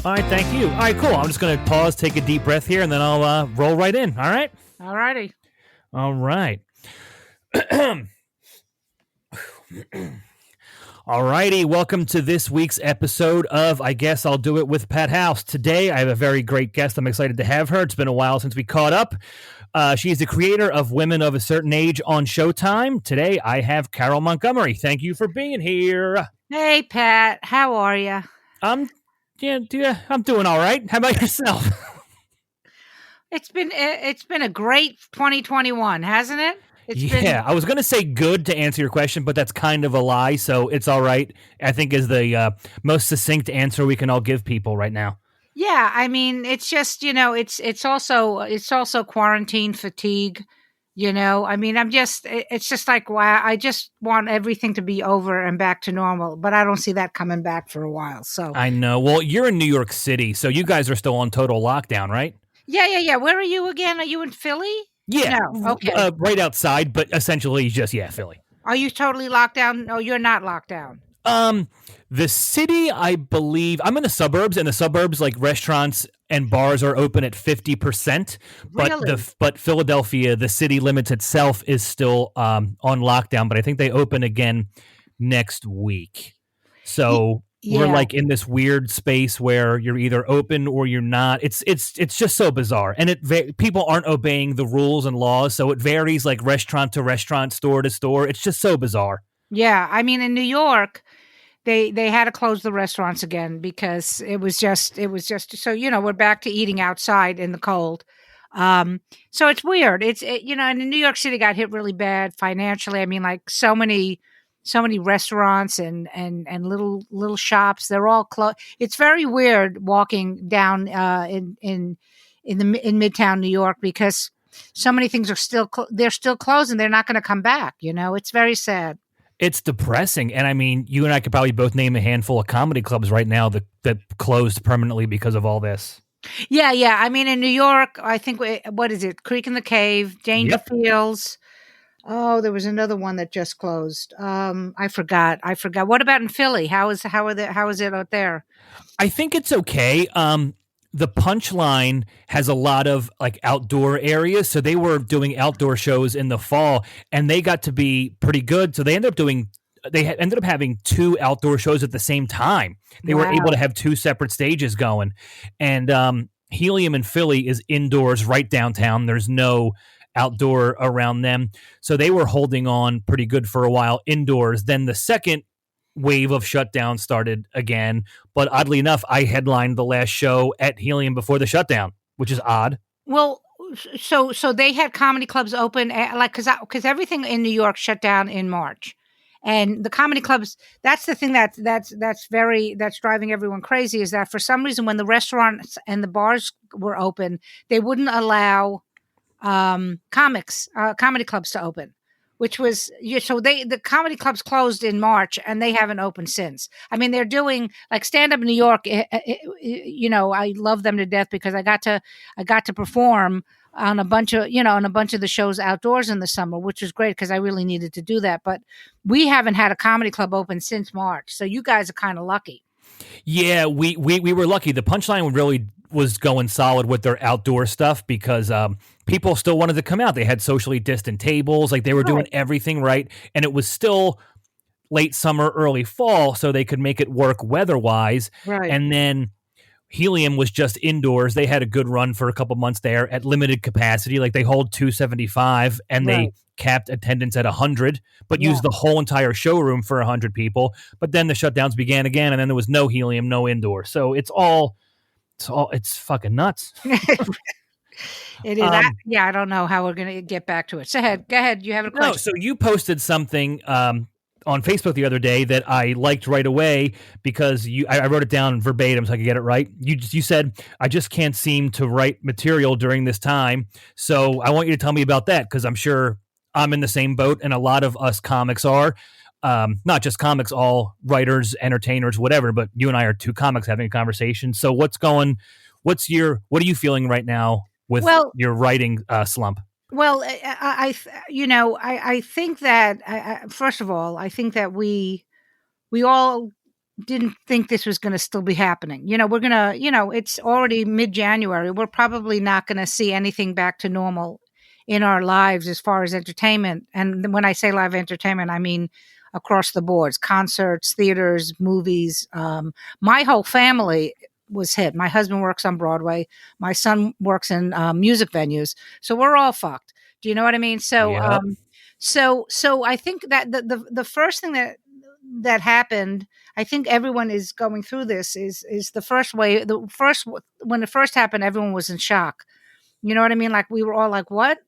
All right, thank you. All right, cool. I'm just going to pause, take a deep breath here, and then I'll roll right in. All right? All righty. All right. All righty. Welcome to this week's episode of I Guess I'll Do It with Pat House. Today, I have a very great guest. I'm excited to have her. It's been a while since we caught up. She's the creator of Women of a Certain Age on Showtime. Today, I have Carole Montgomery. Thank you for being here. Hey, Pat. How are you? I'm doing all right. How about yourself? It's been a great 2021, hasn't it? I was going to say good to answer your question, but that's kind of a lie, so it's all right. I think is the most succinct answer we can all give people right now. Yeah, I mean, it's just, it's also quarantine fatigue, I mean, it's just like, wow, I just want everything to be over and back to normal, but I don't see that coming back for a while. So I know. Well, you're in New York City, so you guys are still on total lockdown, right? Yeah. Where are you again? Are you in Philly? Yeah. No. Okay. Right outside, but essentially just, Philly. Are you totally locked down? No, you're not locked down. The city, I believe, I'm in the suburbs, and the suburbs, like restaurants and bars are open at 50%. Really? But Philadelphia, the city limits itself is still on lockdown, but I think they open again next week. So we're like in this weird space where you're either open or you're not. It's just so bizarre, and people aren't obeying the rules and laws, so it varies like restaurant to restaurant, store to store. It's just so bizarre. Yeah, I mean, in New York, they had to close the restaurants again because it was just so we're back to eating outside in the cold. So it's weird. And New York City got hit really bad financially. I mean, like so many restaurants and little shops, they're all closed. It's very weird walking down in Midtown New York because so many things are they're still closed and they're not going to come back. It's very sad. It's depressing. And I mean, you and I could probably both name a handful of comedy clubs right now that closed permanently because of all this. Yeah. I mean, in New York, I think, what is it? Creek in the Cave, Danger Fields. Oh, there was another one that just closed. I forgot. What about in Philly? How is it out there? I think it's okay. The Punchline has a lot of like outdoor areas, so they were doing outdoor shows in the fall, and they got to be pretty good. So they ended up having two outdoor shows at the same time. They were able to have two separate stages going, and Helium in Philly is indoors right downtown. There's no outdoor around them, so they were holding on pretty good for a while indoors. Then the second wave of shutdown started again, but oddly enough, I headlined the last show at Helium before the shutdown, which is odd. Well, so they had comedy clubs open, like because everything in New York shut down in March, and the comedy clubs. That's the thing that's driving everyone crazy, is that for some reason when the restaurants and the bars were open, they wouldn't allow comedy clubs to open. Which was, so the comedy clubs closed in March and they haven't opened since. I mean, they're doing like stand up in New York. I love them to death because I got to perform on a bunch of the shows outdoors in the summer, which was great because I really needed to do that. But we haven't had a comedy club open since March. So you guys are kind of lucky. Yeah, we were lucky. The Punchline really was going solid with their outdoor stuff because people still wanted to come out. They had socially distant tables, like they were doing everything right, and it was still late summer, early fall, so they could make it work weather-wise. Right. And then Helium was just indoors. They had a good run for a couple months there at limited capacity, like they hold 275, and they capped attendance at 100, but used the whole entire showroom for 100 people. But then the shutdowns began again, and then there was no Helium, no indoor. So it's fucking nuts. It is. I don't know how we're going to get back to it. So go ahead. You have a question? No, so you posted something on Facebook the other day that I liked right away because I wrote it down verbatim so I could get it right. You said, I just can't seem to write material during this time. So I want you to tell me about that because I'm sure I'm in the same boat and a lot of us comics are. Not just comics, all writers, entertainers, whatever, but you and I are two comics having a conversation. So what are you feeling right now with your writing slump? Well, I think that first of all, I think that we all didn't think this was going to still be happening. We're going to, it's already mid-January. We're probably not going to see anything back to normal in our lives as far as entertainment. And when I say live entertainment, I mean across the boards, concerts, theaters, movies. My whole family was hit. My husband works on Broadway. My son works in music venues. So we're all fucked. Do you know what I mean? So, Yep. so I think that the first thing that happened, I think everyone is going through this, is the first way, when it first happened, everyone was in shock. You know what I mean? Like we were all like, what,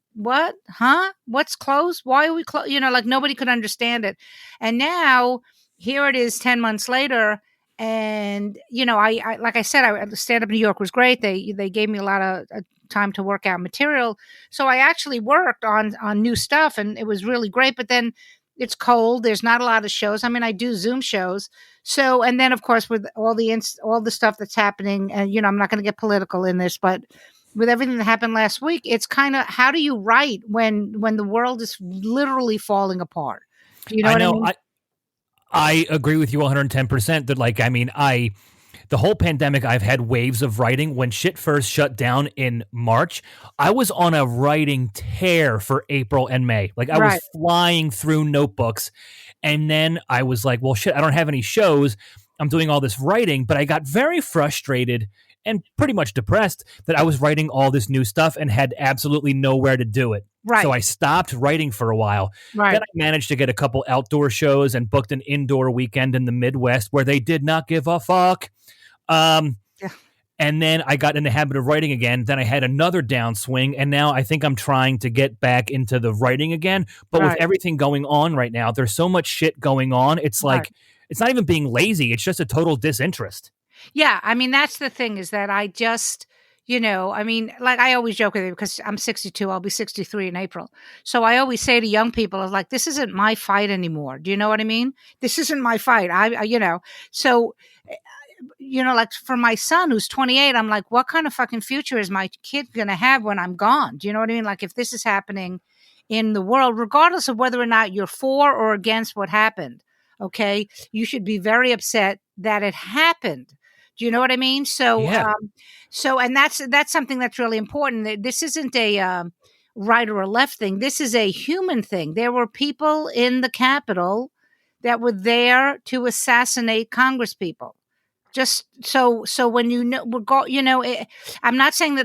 huh? What's closed? Why are we closed? Like nobody could understand it. And now here it is 10 months later. And, I like I said, Stand Up New York was great. They gave me a lot of time to work out material. So I actually worked on new stuff and it was really great. But then it's cold. There's not a lot of shows. I mean, I do Zoom shows. So, and then of course with all the stuff that's happening, and I'm not going to get political in this, but with everything that happened last week, it's kind of, how do you write when the world is literally falling apart? Do you know I what I know. mean? I agree with you 110% that, like, I mean, the whole pandemic, I've had waves of writing. When shit first shut down in March, I was on a writing tear for April and May. Like, I was Right. flying through notebooks. And then I was like, well, shit, I don't have any shows. I'm doing all this writing, but I got very frustrated and pretty much depressed that I was writing all this new stuff and had absolutely nowhere to do it. Right. So I stopped writing for a while. Right. Then I managed to get a couple outdoor shows and booked an indoor weekend in the Midwest where they did not give a fuck. Yeah. And then I got in the habit of writing again. Then I had another downswing, and now I think I'm trying to get back into the writing again. But with Right. everything going on right now, there's so much shit going on. It's Right. like, it's not even being lazy. It's just a total disinterest. Yeah, I mean, that's the thing, is that I just, I mean, like I always joke with you because I'm 62, I'll be 63 in April. So I always say to young people, I was like, this isn't my fight anymore. Do you know what I mean? This isn't my fight. So, like for my son who's 28, I'm like, what kind of fucking future is my kid going to have when I'm gone? Do you know what I mean? Like if this is happening in the world, regardless of whether or not you're for or against what happened, okay, you should be very upset that it happened. Do you know what I mean? So, Yeah. and that's something that's really important. This isn't a right or a left thing. This is a human thing. There were people in the Capitol that were there to assassinate Congress people. Just so when I'm not saying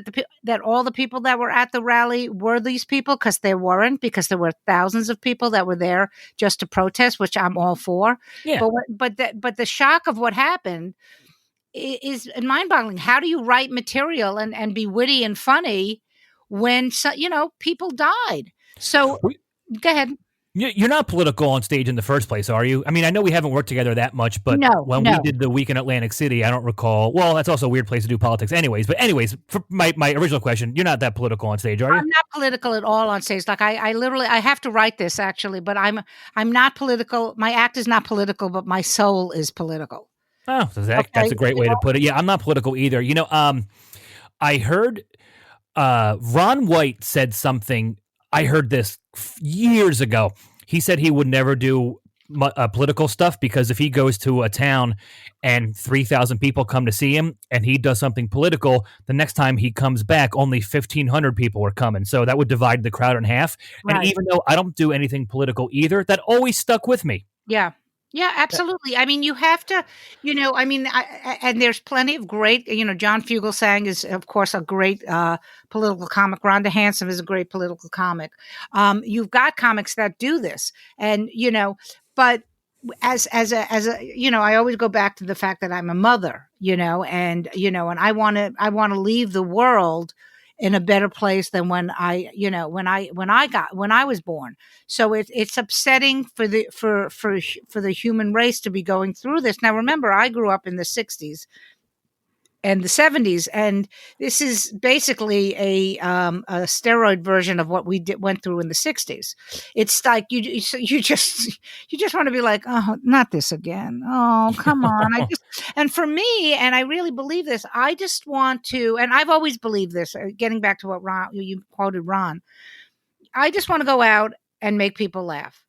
that all the people that were at the rally were these people, because there weren't, because there were thousands of people that were there just to protest, which I'm all for. Yeah. But the shock of what happened is mind-boggling. How do you write material and be witty and funny when people died? So go ahead. You're not political on stage in the first place, are you? I mean, I know we haven't worked together that much, but when we did the week in Atlantic City, I don't recall. Well, that's also a weird place to do politics anyways. But anyways, for my original question, you're not that political on stage, are you? I'm not political at all on stage. Like I literally, I have to write this actually, but I'm not political. My act is not political, but my soul is political. Oh, so that's a great way to put it. Yeah, I'm not political either. I heard Ron White said something. I heard this years ago. He said he would never do political stuff because if he goes to a town and 3,000 people come to see him and he does something political, the next time he comes back, only 1,500 people are coming. So that would divide the crowd in half. Right. And even though I don't do anything political either, that always stuck with me. Yeah. Yeah, absolutely. I mean, you have to, and there's plenty of great, John Fugelsang is, of course, a great political comic. Rhonda Hanson is a great political comic. You've got comics that do this, and, but as a, I always go back to the fact that I'm a mother, and I want to leave the world in a better place than when I was born. So it's upsetting for the human race to be going through this. Now, remember, I grew up in the 60s and the 70s, and this is basically a steroid version of what we went through in the 60s. It's like you just want to be like, oh, not this again. Oh, come on. And for me, and I really believe this, I just want to, and I've always believed this, getting back to what you quoted Ron, I just want to go out and make people laugh.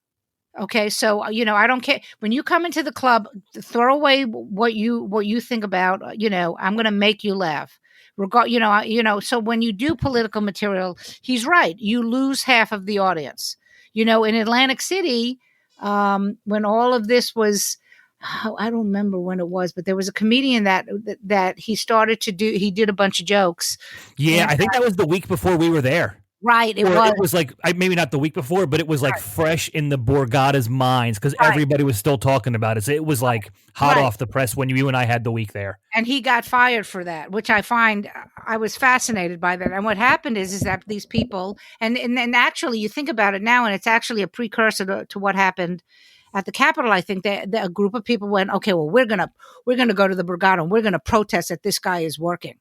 Okay, so I don't care when you come into the club. Throw away what you think about. I'm going to make you laugh. So when you do political material, he's right. You lose half of the audience. In Atlantic City, when all of this was, I don't remember when it was, but there was a comedian that he started to do. He did a bunch of jokes, Yeah, and I think that was the week before we were there. right, it Or was it was like maybe not the week before, but it was like fresh in the Borgata's minds because right, everybody was still talking about it. So it was like hot right. off the press when you and I had the week there. And he got fired for that, which I find I was fascinated by that. And what happened is that these people, and actually, you think about it now, and it's actually a precursor to what happened at the Capitol. I think that a group of people went, okay, well, we're gonna go to the Borgata and we're gonna protest that this guy is working.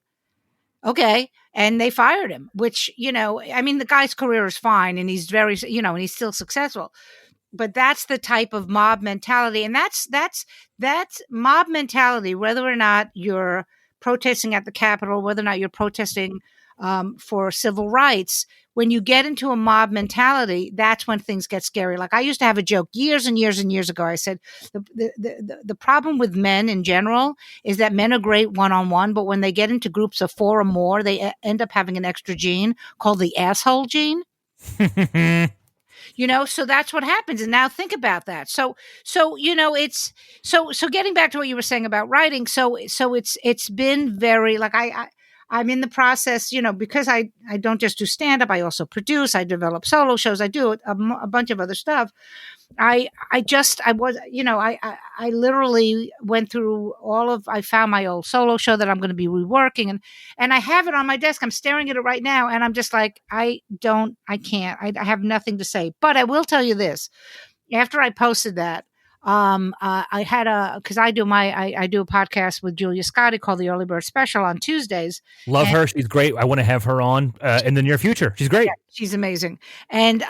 Okay, and they fired him. Which I mean, the guy's career is fine, and he's very, and he's still successful, but that's the type of mob mentality, and that's mob mentality, whether or not you're protesting at the Capitol, whether or not you're protesting for civil rights. When you get into a mob mentality, that's when things get scary. Like I used to have a joke years and years and years ago. I said the problem with men in general is that men are great one-on-one, but when they get into groups of 4 or more, they end up having an extra gene called the asshole gene. So that's what happens. And now think about that. It's so getting back to what you were saying about writing. So it's been very like I'm in the process, because I don't just do stand up. I also produce, I develop solo shows. I do a bunch of other stuff. I literally went through I found my old solo show that I'm going to be reworking, and I have it on my desk. I'm staring at it right now, and I'm just like, I can't, I have nothing to say, but I will tell you this. After I posted that, I had because I do a podcast with Julia Scotti called the Early Bird Special on Tuesdays. Love her. She's great. I want to have her on in the near future. She's great. Yeah, she's amazing. And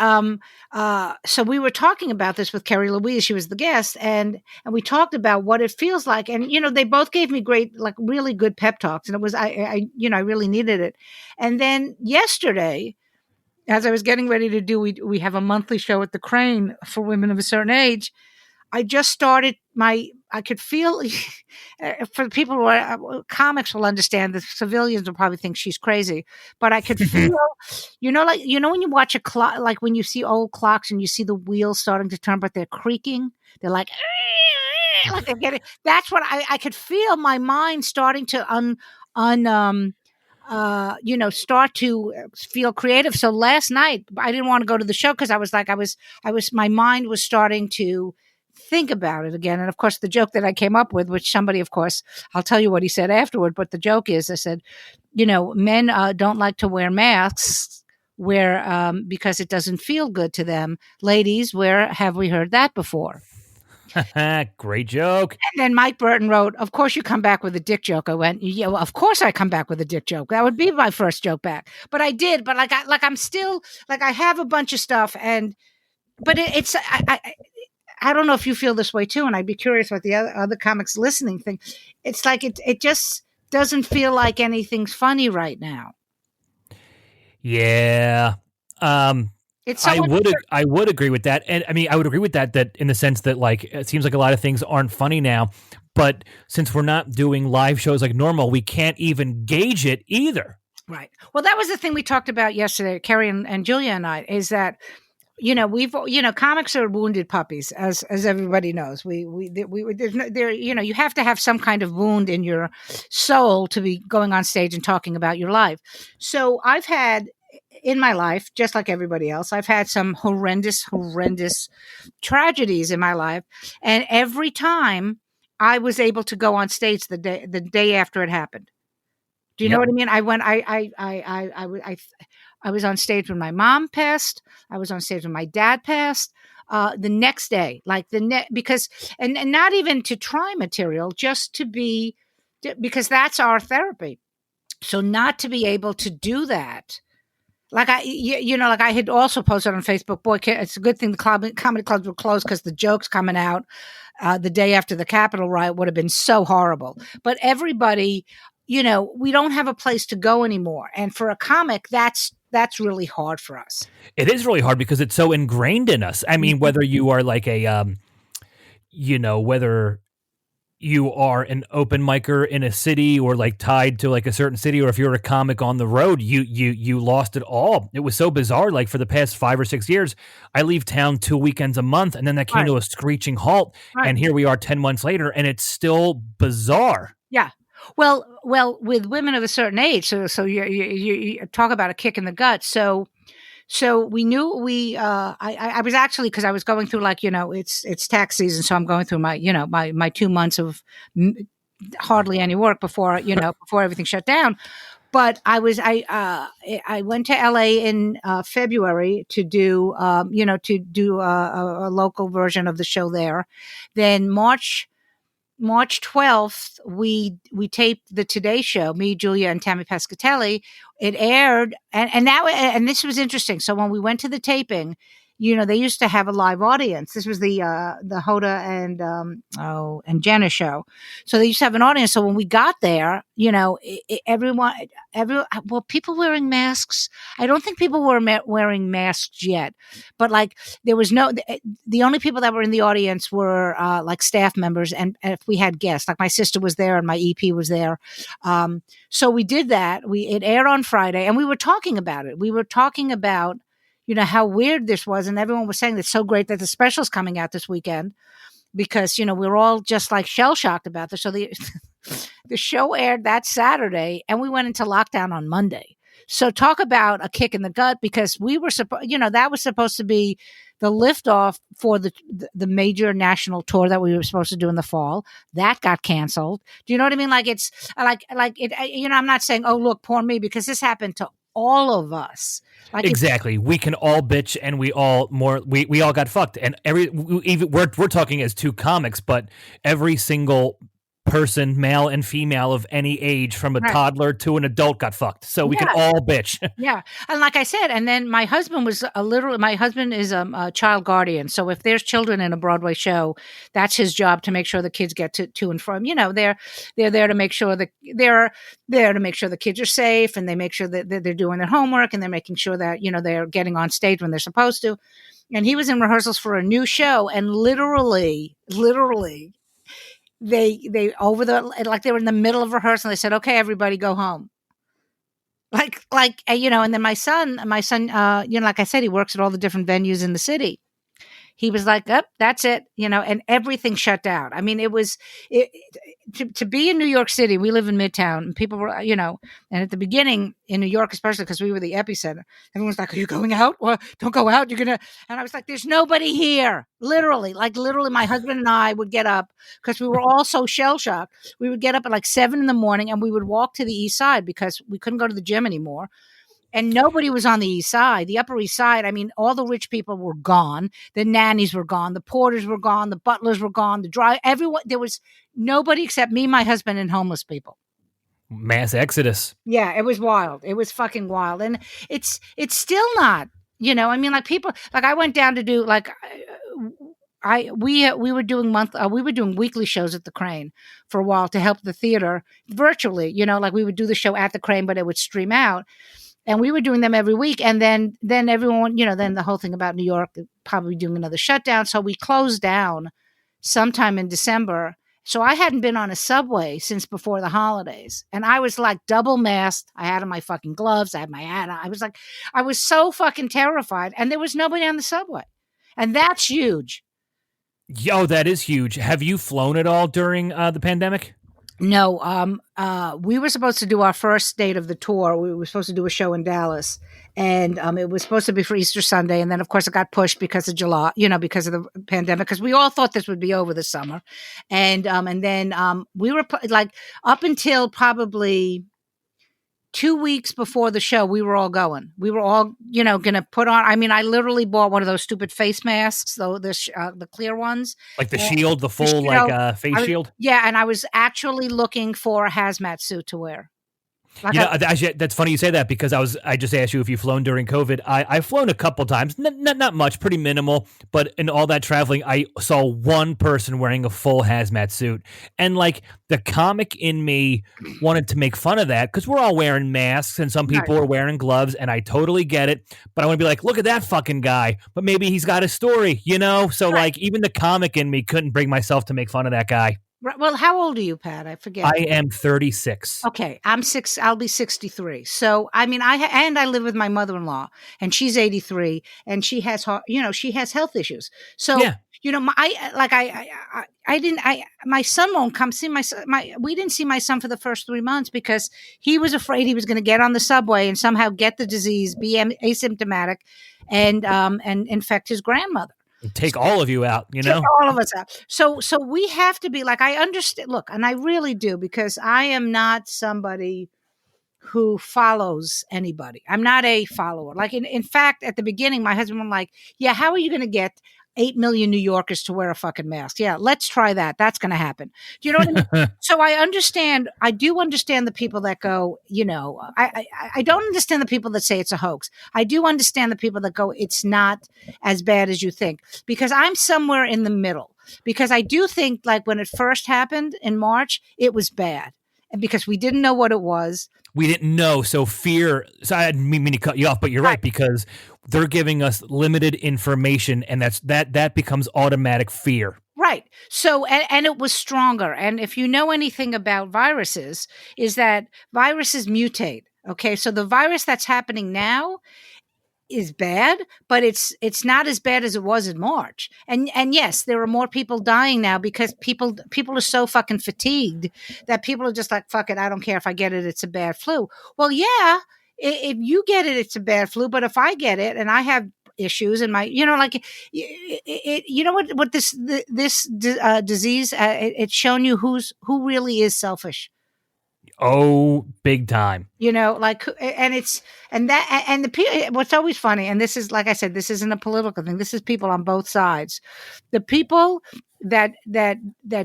so we were talking about this with Carrie Louise. She was the guest, and we talked about what it feels like. And they both gave me great, like really good pep talks, and it was I really needed it. And then yesterday, as I was getting ready to do, we have a monthly show at the Crane for women of a certain age. I just started I could feel for people who are comics will understand, the civilians will probably think she's crazy, but I could feel, like, when you watch a clock, like when you see old clocks and you see the wheels starting to turn, but they're creaking, they're like they're getting, that's what I could feel my mind starting to start to feel creative. So last night I didn't want to go to the show because I was like, my mind was starting to think about it again. And of course, the joke that I came up with, which somebody, of course, I'll tell you what he said afterward, but the joke is, I said, men don't like to wear masks because it doesn't feel good to them. Ladies, where have we heard that before? Great joke. And then Mike Burton wrote, of course you come back with a dick joke. I went, yeah, well, of course I come back with a dick joke. That would be my first joke back. But I did. But I'm still, like, I have a bunch of stuff, but it's, I don't know if you feel this way too, and I'd be curious what the other comics listening think. It's like it just doesn't feel like anything's funny right now. Yeah. I would agree with that. And I mean, I would agree with that in the sense that, like, it seems like a lot of things aren't funny now, but since we're not doing live shows like normal, we can't even gauge it either. Right. Well, that was the thing we talked about yesterday, Carrie and Julia and I, is that, comics are wounded puppies, as everybody knows. You have to have some kind of wound in your soul to be going on stage and talking about your life. So I've had in my life, just like everybody else, I've had some horrendous tragedies in my life. And every time I was able to go on stage the day after it happened. Do you know what I mean? I was on stage when my mom passed. I was on stage when my dad passed. The next day, because not even to try material, just to be, because that's our therapy. So not to be able to do that. Like I had also posted on Facebook, boy, it's a good thing the comedy clubs were closed because the jokes coming out the day after the Capitol riot would have been so horrible. But everybody, we don't have a place to go anymore. And for a comic, that's that's really hard for us. It is really hard because it's so ingrained in us. I mean, whether you are like a, whether you are an open micer in a city or like tied to like a certain city, or if you're a comic on the road, you lost it all. It was so bizarre. Like for the past 5 or 6 years, I leave town 2 weekends a month, and then that came Right. to a screeching halt. Right. And here we are 10 months later, and it's still bizarre. Yeah. Well, with women of a certain age, so you talk about a kick in the gut. So we knew I was actually, because I was going through, like, it's tax season, so I'm going through my 2 months of hardly any work before before everything shut down. But I went to LA in February to do a local version of the show there. Then March 12th, we taped the Today Show, me, Julia, and Tammy Pescatelli. It aired, and this was interesting. So when we went to the taping, they used to have a live audience. This was the Hoda and Jenna show. So they used to have an audience. So when we got there, people wearing masks. I don't think people were wearing masks yet, but like there was the only people that were in the audience were like staff members, and if we had guests, like my sister was there and my EP was there. So we did that. It aired on Friday, and we were talking about it. We were talking about how weird this was. And everyone was saying it's so great that the special's coming out this weekend, because, we're all just like shell shocked about this. So the show aired that Saturday, and we went into lockdown on Monday. So talk about a kick in the gut, because we were that was supposed to be the liftoff for the major national tour that we were supposed to do in the fall. That got canceled. Do you know what I mean? Like, it's like it, I'm not saying, oh, look, poor me, because this happened to all of us. Like, exactly. We can all bitch, and we all got fucked. And we're talking as two comics, but every single person, male and female of any age, from a toddler to an adult, got fucked. So we can all bitch. Yeah. And like I said, and then my husband was my husband is a child guardian. So if there's children in a Broadway show, that's his job, to make sure the kids get to and from. They're there to make sure the kids are safe, and they make sure that they're doing their homework, and they're making sure that they're getting on stage when they're supposed to. And he was in rehearsals for a new show, and literally they they were in the middle of rehearsal, and they said, okay, everybody go home. And then my son, like I said, he works at all the different venues in the city. He was like, oh, that's it, and everything shut down. I mean, to be in New York City, we live in Midtown, and people were, and at the beginning in New York, especially because we were the epicenter, everyone's like, are you going out? Well, don't go out. You're going to, and I was like, there's nobody here. Literally, my husband and I would get up, because we were all so shell shocked. We would get up at like 7 a.m, and we would walk to the East Side, because we couldn't go to the gym anymore. And nobody was on the East Side, the Upper East Side. I mean, all the rich people were gone. The nannies were gone. The porters were gone. The butlers were gone. Everyone, there was nobody except me, my husband, and homeless people. Mass exodus. Yeah, it was wild. It was fucking wild. And it's still not, I mean, like, people, like, I went down to do, like, we were doing weekly shows at the Crane for a while to help the theater virtually, like we would do the show at the Crane, but it would stream out. And we were doing them every week. And then everyone, then the whole thing about New York probably doing another shutdown. So we closed down sometime in December. So I hadn't been on a subway since before the holidays. And I was like double masked. I had on my fucking gloves. I had my hat on. I was so fucking terrified. And there was nobody on the subway. And that's huge. Yo, that is huge. Have you flown at all during the pandemic? No, we were supposed to do our first date of the tour. We were supposed to do a show in Dallas, and it was supposed to be for Easter Sunday. And then, of course, it got pushed because of July, because of the pandemic, because we all thought this would be over this summer. And then we were like, up until probably 2 weeks before the show, we were all going. We were all, going to put on. I mean, I literally bought one of those stupid face masks, though the clear ones, like the shield, the full face shield. Yeah, and I was actually looking for a hazmat suit to wear. Like You know, actually, that's funny you say that because I just asked you if you've flown during COVID. I've flown a couple times, not much, pretty minimal. But in all that traveling, I saw one person wearing a full hazmat suit, and like the comic in me wanted to make fun of that because we're all wearing masks and some right, people are wearing gloves, and I totally get it. But I want to be like, look at that fucking guy. But maybe he's got a story, you know. So right, like, even the comic in me couldn't bring myself to make fun of that guy. right. Well, how old are you, Pat? I forget. I am 36. Okay, I'm six. I'll be 63. So I mean, I live with my mother-in-law, and she's 83, and she has she has health issues. So Yeah. I didn't. My son won't come see my son. We didn't see my son for the first 3 months because he was afraid he was going to get on the subway and somehow get the disease, be asymptomatic, and infect his grandmother. Take all of you out, you Take know? all of us out. So we have to be like, I understand. Look, and I really do, because I am not somebody who follows anybody. I'm not a follower. Like in fact, at the beginning, my husband was like, "Yeah, how are you going to get 8 million New Yorkers to wear a fucking mask? Yeah, let's try that. That's going to happen." Do you know what I mean? So I understand. I do understand the people that go. I don't understand the people that say it's a hoax. I do understand the people that go, "It's not as bad as you think," because I'm somewhere in the middle. Because I do think, like when it first happened in March, it was bad, and because we didn't know what it was. We didn't know. So fear. So I didn't mean to cut you off, but you're right, because they're giving us limited information, and that becomes automatic fear. Right. So, and it was stronger. And if you know anything about viruses, is that viruses mutate. Okay. So the virus that's happening now is bad, but it's not as bad as it was in March. And yes, there are more people dying now because people are so fucking fatigued that people are just like, fuck it, I don't care if I get it, it's a bad flu. Well, yeah, if you get it, it's a bad flu, but if I get it and I have issues and my, what this disease, it's shown you who really is selfish. Oh, big time. What's always funny, and this is, like I said, this isn't a political thing. This is people on both sides. The people that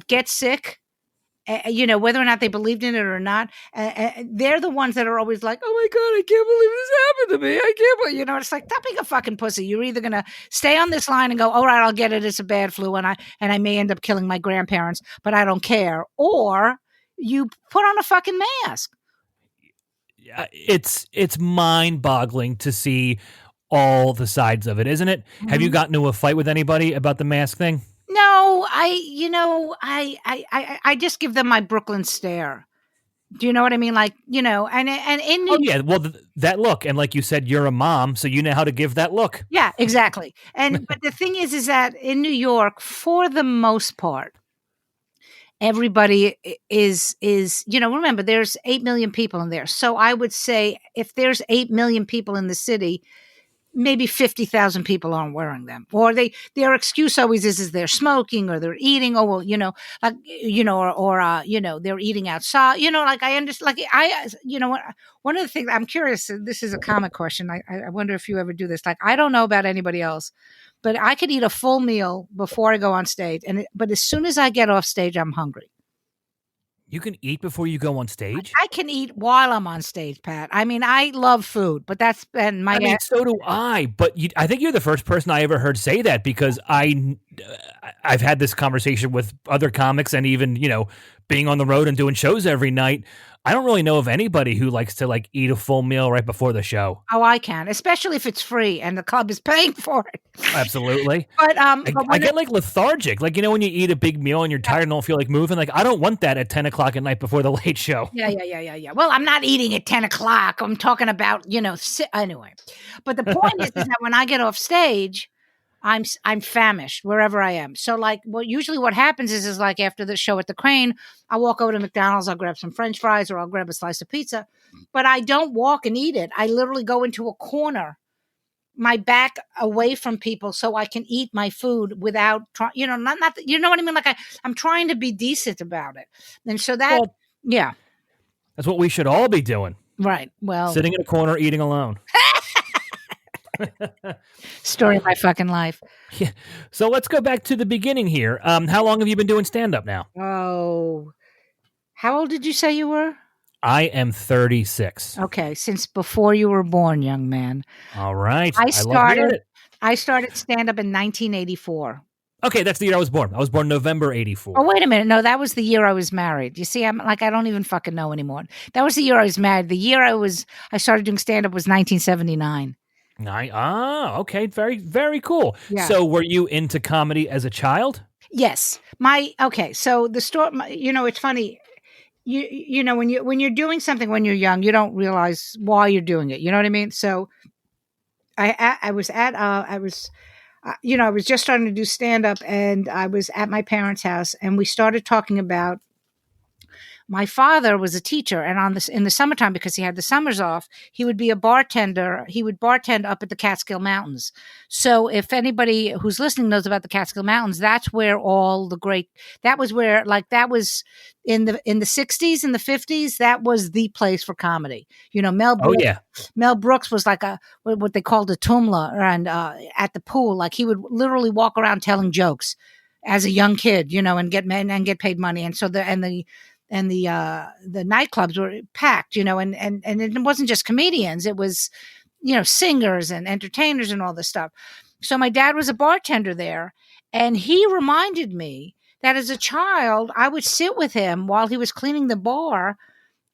get sick, whether or not they believed in it or not, they're the ones that are always like, "Oh my God, I can't believe this happened to me. I can't believe," it's like, stop being a fucking pussy. You're either going to stay on this line and go, "All right, I'll get it. It's a bad flu. And I may end up killing my grandparents, but I don't care." Or you put on a fucking mask. It's mind-boggling to see all the sides of it, isn't it? Mm-hmm. Have you gotten into a fight with anybody about the mask thing? No, I just give them my Brooklyn stare. Do you know what I mean? Like, and in oh yeah, well that look, and like you said, you're a mom, so you know how to give that look. Yeah, exactly. And but the thing is that in New York, for the most part, everybody is remember, there's 8 million people in there. So I would say if there's 8 million people in the city, maybe 50,000 people aren't wearing them, or their excuse always is they're smoking or they're eating, or well, they're eating outside, like I understand, like one of the things I'm curious, this is a comic question. I wonder if you ever do this. Like, I don't know about anybody else, but I could eat a full meal before I go on stage. But as soon as I get off stage, I'm hungry. You can eat before you go on stage? I can eat while I'm on stage, Pat. I mean, I love food, but that's been my... so do I. But I think you're the first person I ever heard say that, because I've had this conversation with other comics, and even, being on the road and doing shows every night, I don't really know of anybody who likes to like eat a full meal right before the show. Oh, I can, especially if it's free and the club is paying for it. Absolutely. But I get like lethargic, like, when you eat a big meal and you're tired and don't feel like moving, like I don't want that at 10 o'clock at night before the late show. Yeah. Well, I'm not eating at 10 o'clock. I'm talking about, anyway. But the point is that when I get off stage, I'm famished wherever I am. So like, usually what happens is like after the show at the Crane, I'll walk over to McDonald's, I'll grab some French fries, or I'll grab a slice of pizza, but I don't walk and eat it. I literally go into a corner, my back away from people, so I can eat my food without trying, not, you know what I mean? Like I'm trying to be decent about it. And so that's what we should all be doing. Right. Well, sitting in a corner, eating alone. Story of my fucking life. Yeah. So let's go back to the beginning here. How long have you been doing stand-up now? Oh, how old did you say you were? I am 36. Okay, since before you were born, young man. All right. I I love hearing started it. I started stand up in 1984. Okay, that's the year I was born. I was born November Oh, 84. wait a minute. No, that was the year I was married. You see, I'm like, I don't even fucking know anymore. That was the year I was married. The year I started doing stand up was 1979. Okay. Very, very cool. Yeah. So were you into comedy as a child? Yes. Okay. So the story, it's funny. When you're doing something when you're young, you don't realize why you're doing it. You know what I mean? So I was just starting to do stand up, and I was at my parents' house, and we started talking about my father was a teacher, and in the summertime, because he had the summers off, he would be a bartender. He would bartend up at the Catskill Mountains. So if anybody who's listening knows about the Catskill Mountains, that's where all the great, that was where, like, that was in the 60s and the 50s, that was the place for comedy. Oh yeah. Mel Brooks was like what they called a tumla, and at the pool, like he would literally walk around telling jokes as a young kid, and get paid money. And so the nightclubs were packed, and it wasn't just comedians, it was, singers and entertainers and all this stuff. So my dad was a bartender there, and he reminded me that as a child, I would sit with him while he was cleaning the bar.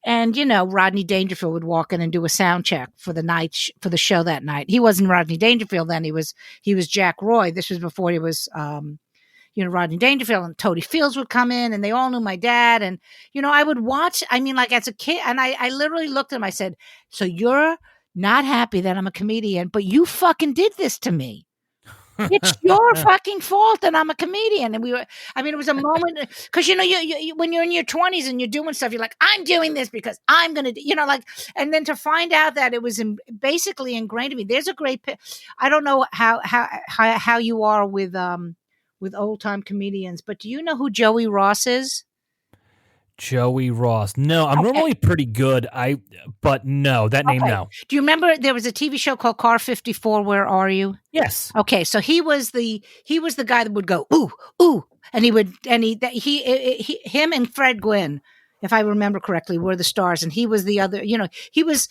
And, Rodney Dangerfield would walk in and do a sound check for the night, for the show that night. He wasn't Rodney Dangerfield then. He was Jack Roy. This was before he was, Rodney Dangerfield, and Toady Fields would come in, and they all knew my dad. And, I would watch, like as a kid, and I literally looked at him. I said, so you're not happy that I'm a comedian, but you fucking did this to me. It's your fucking fault that I'm a comedian. And it was a moment, because, you when you're in your 20s and you're doing stuff, you're like, I'm doing this because I'm going to, and then to find out that it was basically ingrained in me. There's a great, I don't know how you are with old time comedians, but do you know who Joey Ross is? Joey Ross. No, I'm normally pretty good. But no, that name, no. Do you remember there was a TV show called Car 54? Where Are You? Yes. Okay, so he was the guy that would go ooh ooh, and him and Fred Gwynn, if I remember correctly, were the stars, and he was the other. He was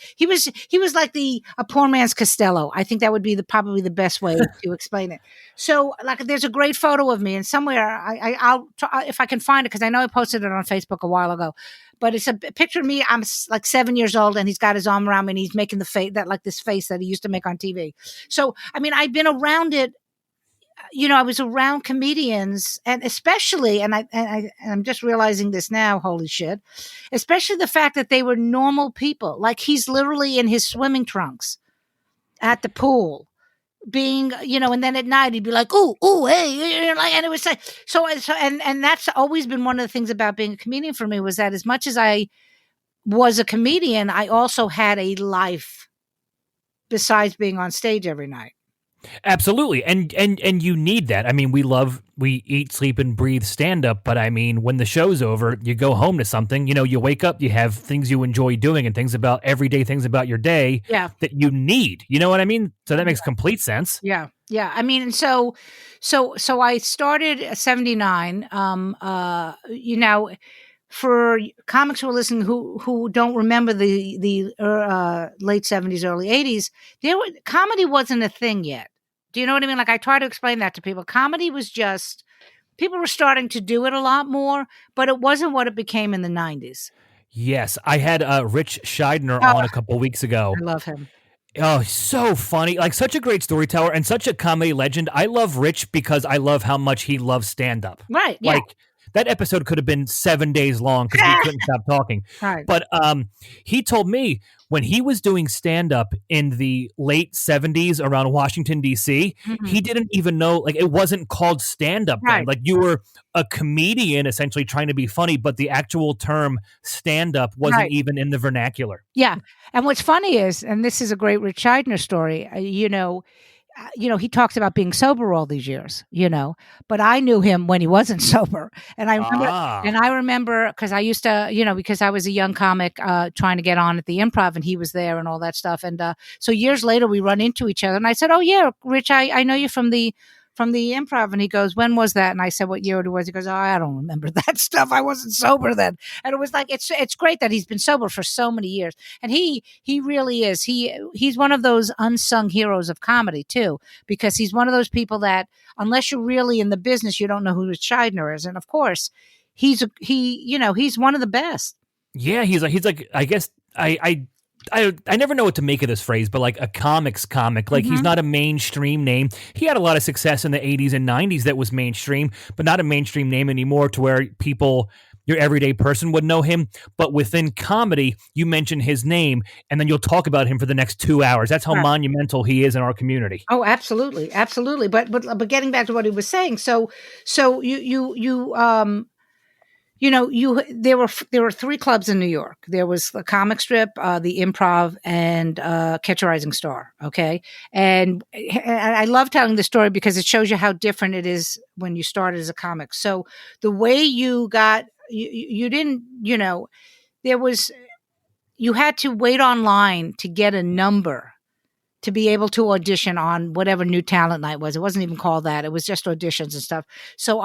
like a poor man's Costello. I think that would be probably the best way to explain it. So, like, there's a great photo of me, and somewhere I'll if I can find it, because I know I posted it on Facebook a while ago. But it's a picture of me. I'm like 7 years old, and he's got his arm around me, and he's making the face this face that he used to make on TV. So, I've been around it. I was around comedians, and especially, and I'm just realizing this now, holy shit, especially the fact that they were normal people. Like, he's literally in his swimming trunks at the pool, being, and then at night he'd be like, ooh, ooh, hey, and it was like, and that's always been one of the things about being a comedian for me, was that as much as I was a comedian, I also had a life besides being on stage every night. Absolutely. And you need that. We eat, sleep, and breathe stand up, but when the show's over, you go home to something, you wake up, you have things you enjoy doing, and everyday things about your day that you need. You know what I mean? So that makes complete sense. Yeah. Yeah. So I started at 79. For comics who are listening who don't remember the late 70s, early 80s, comedy wasn't a thing yet. Do you know what I mean? Like, I try to explain that to people. Comedy was just, people were starting to do it a lot more, but it wasn't what it became in the 90s. Yes. I had Rich Scheidner on a couple of weeks ago. I love him. Oh, so funny. Like, such a great storyteller and such a comedy legend. I love Rich because I love how much he loves stand-up. Right, yeah. Like, that episode could have been 7 days long because we couldn't stop talking. Right. But he told me when he was doing stand-up in the late 70s around Washington, D.C., he didn't even know, like, it wasn't called stand-up then. Like, you were a comedian essentially trying to be funny, but the actual term stand-up wasn't even in the vernacular. Yeah. And what's funny is, and this is a great Rich Scheidner story, he talks about being sober all these years, but I knew him when he wasn't sober. And I remember because I used to, because I was a young comic trying to get on at the Improv, and he was there and all that stuff. And so years later we run into each other, and I said, oh yeah, Rich, I know you from the from the Improv, and he goes, "When was that?" And I said, "What year it was?" He goes, "Oh, I don't remember that stuff. I wasn't sober then." And it was like it's great that he's been sober for so many years, and he really is. He's one of those unsung heroes of comedy too, because he's one of those people that unless you're really in the business, you don't know who Scheidner is, and of course, he's one of the best. Yeah, he's like I guess I never know what to make of this phrase, but like a comics comic. Like he's Mm-hmm. not a mainstream name. He had a lot of success in the 80s and 90s that was mainstream, but not a mainstream name anymore to where people, your everyday person would know him. But within comedy, you mention his name and then you'll talk about him for the next 2 hours. That's how monumental he is in our community. Oh, absolutely, absolutely. But getting back to what he was saying, so you there were three clubs in New York. There was the Comic Strip, the Improv, and Catch a Rising Star. Okay, and I love telling the story because it shows you how different it is when you started as a comic. So the way you didn't there was you had to wait online to get a number to be able to audition on whatever new talent night was. It wasn't even called that. It was just auditions and stuff. So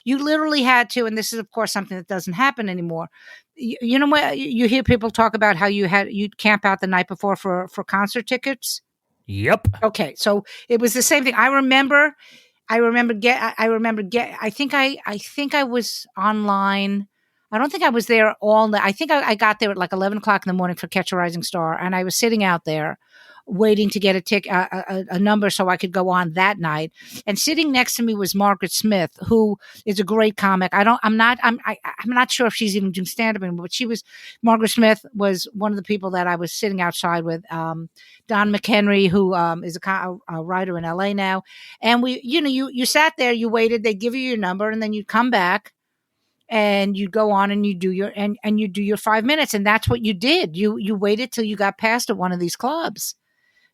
you literally had to, and this is of course something that doesn't happen anymore. You know what? You hear people talk about how you'd camp out the night before for concert tickets. Yep. Okay, so it was the same thing. I think I was online. I don't think I was there all night. I think I got there at like 11 o'clock in the morning for Catch a Rising Star, and I was sitting out there waiting to get a number so I could go on that night. And sitting next to me was Margaret Smith, who is a great comic. I'm not sure if she's even doing stand up anymore, but Margaret Smith was one of the people that I was sitting outside with. Don McHenry, who is a writer in LA now. And you sat there, you waited, they give you your number, and then you'd come back and you'd go on and you do your 5 minutes. And that's what you did. You waited till you got past at one of these clubs.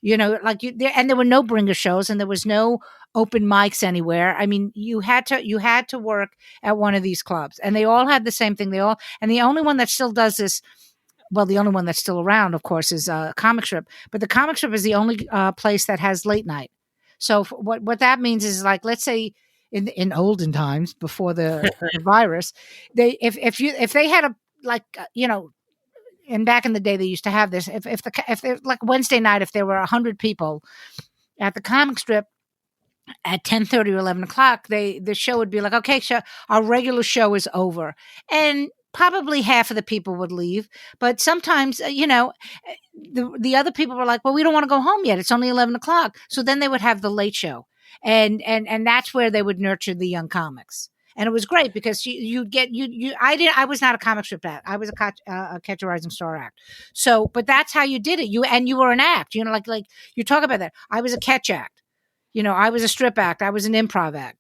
And there were no bringer shows and there was no open mics anywhere. I mean, you had to work at one of these clubs, and they all had the same thing. And the only one that still does this, well, the only one that's still around, of course, is Comic Strip. But the Comic Strip is the only place that has late night. So what that means is, like, let's say in olden times before the virus, if they had and back in the day they used to have this. If like Wednesday night, if there were 100 people at the Comic Strip at 10:30 or 11 o'clock, the show would be like, okay, our regular show is over, and probably half of the people would leave. But sometimes, the other people were like, well, we don't want to go home yet. It's only 11 o'clock. So then they would have the late show, and that's where they would nurture the young comics. And it was great because I was not a Comic Strip act. I was a Catch a Rising Star act. So, but that's how you did it. You were an act, like you talk about that. I was a catch act. I was a strip act. I was an improv act.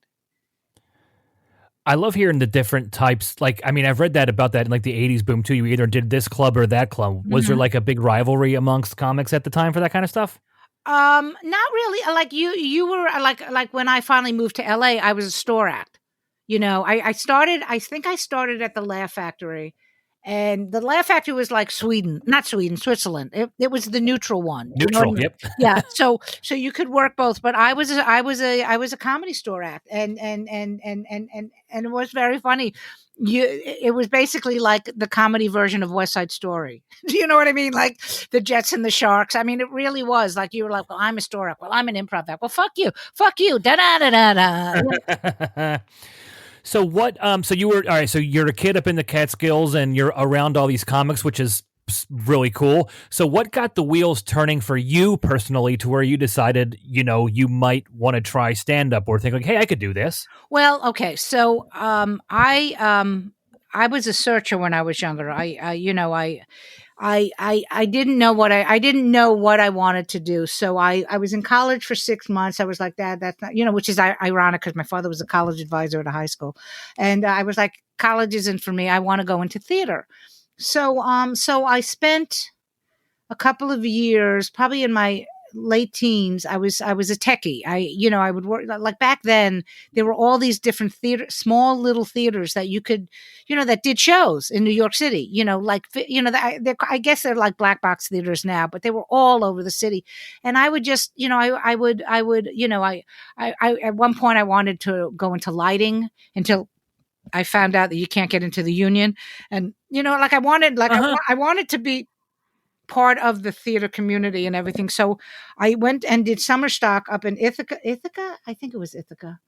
I love hearing the different types. Like, I mean, I've read about that in like the 80s boom too. You either did this club or that club. Was there like a big rivalry amongst comics at the time for that kind of stuff? Not really. Like you were like when I finally moved to LA, I was a store act. I think I started at the Laugh Factory, and the Laugh Factory was like not Sweden, Switzerland. It was the neutral one. Neutral, yep. Yeah. So you could work both, but I was a comedy store act, and it was very funny. It was basically like the comedy version of West Side Story. Do you know what I mean? Like the Jets and the Sharks. I mean, it really was like you were like, well, I'm a store act. Well, I'm an improv act. Well, fuck you, da da da da da. So what? So you were all right. So you're a kid up in the Catskills, and you're around all these comics, which is really cool. So what got the wheels turning for you personally to where you decided, you might want to try stand up or think like, hey, I could do this? Well, okay. So I was a searcher when I was younger. I didn't know what I didn't know what I wanted to do. So I was in college for 6 months. I was like, Dad, that's not, which is ironic because my father was a college advisor at a high school. And I was like, college isn't for me. I want to go into theater. So I spent a couple of years, probably in my late teens, I was a techie. I would work like back then. There were all these different small little theaters that you could, that did shows in New York City. I guess they're like black box theaters now, but they were all over the city. And I would just, I at one point I wanted to go into lighting until I found out that you can't get into the union, and I wanted to be part of the theater community and everything. So I went and did summer stock up in Ithaca. I think it was Ithaca.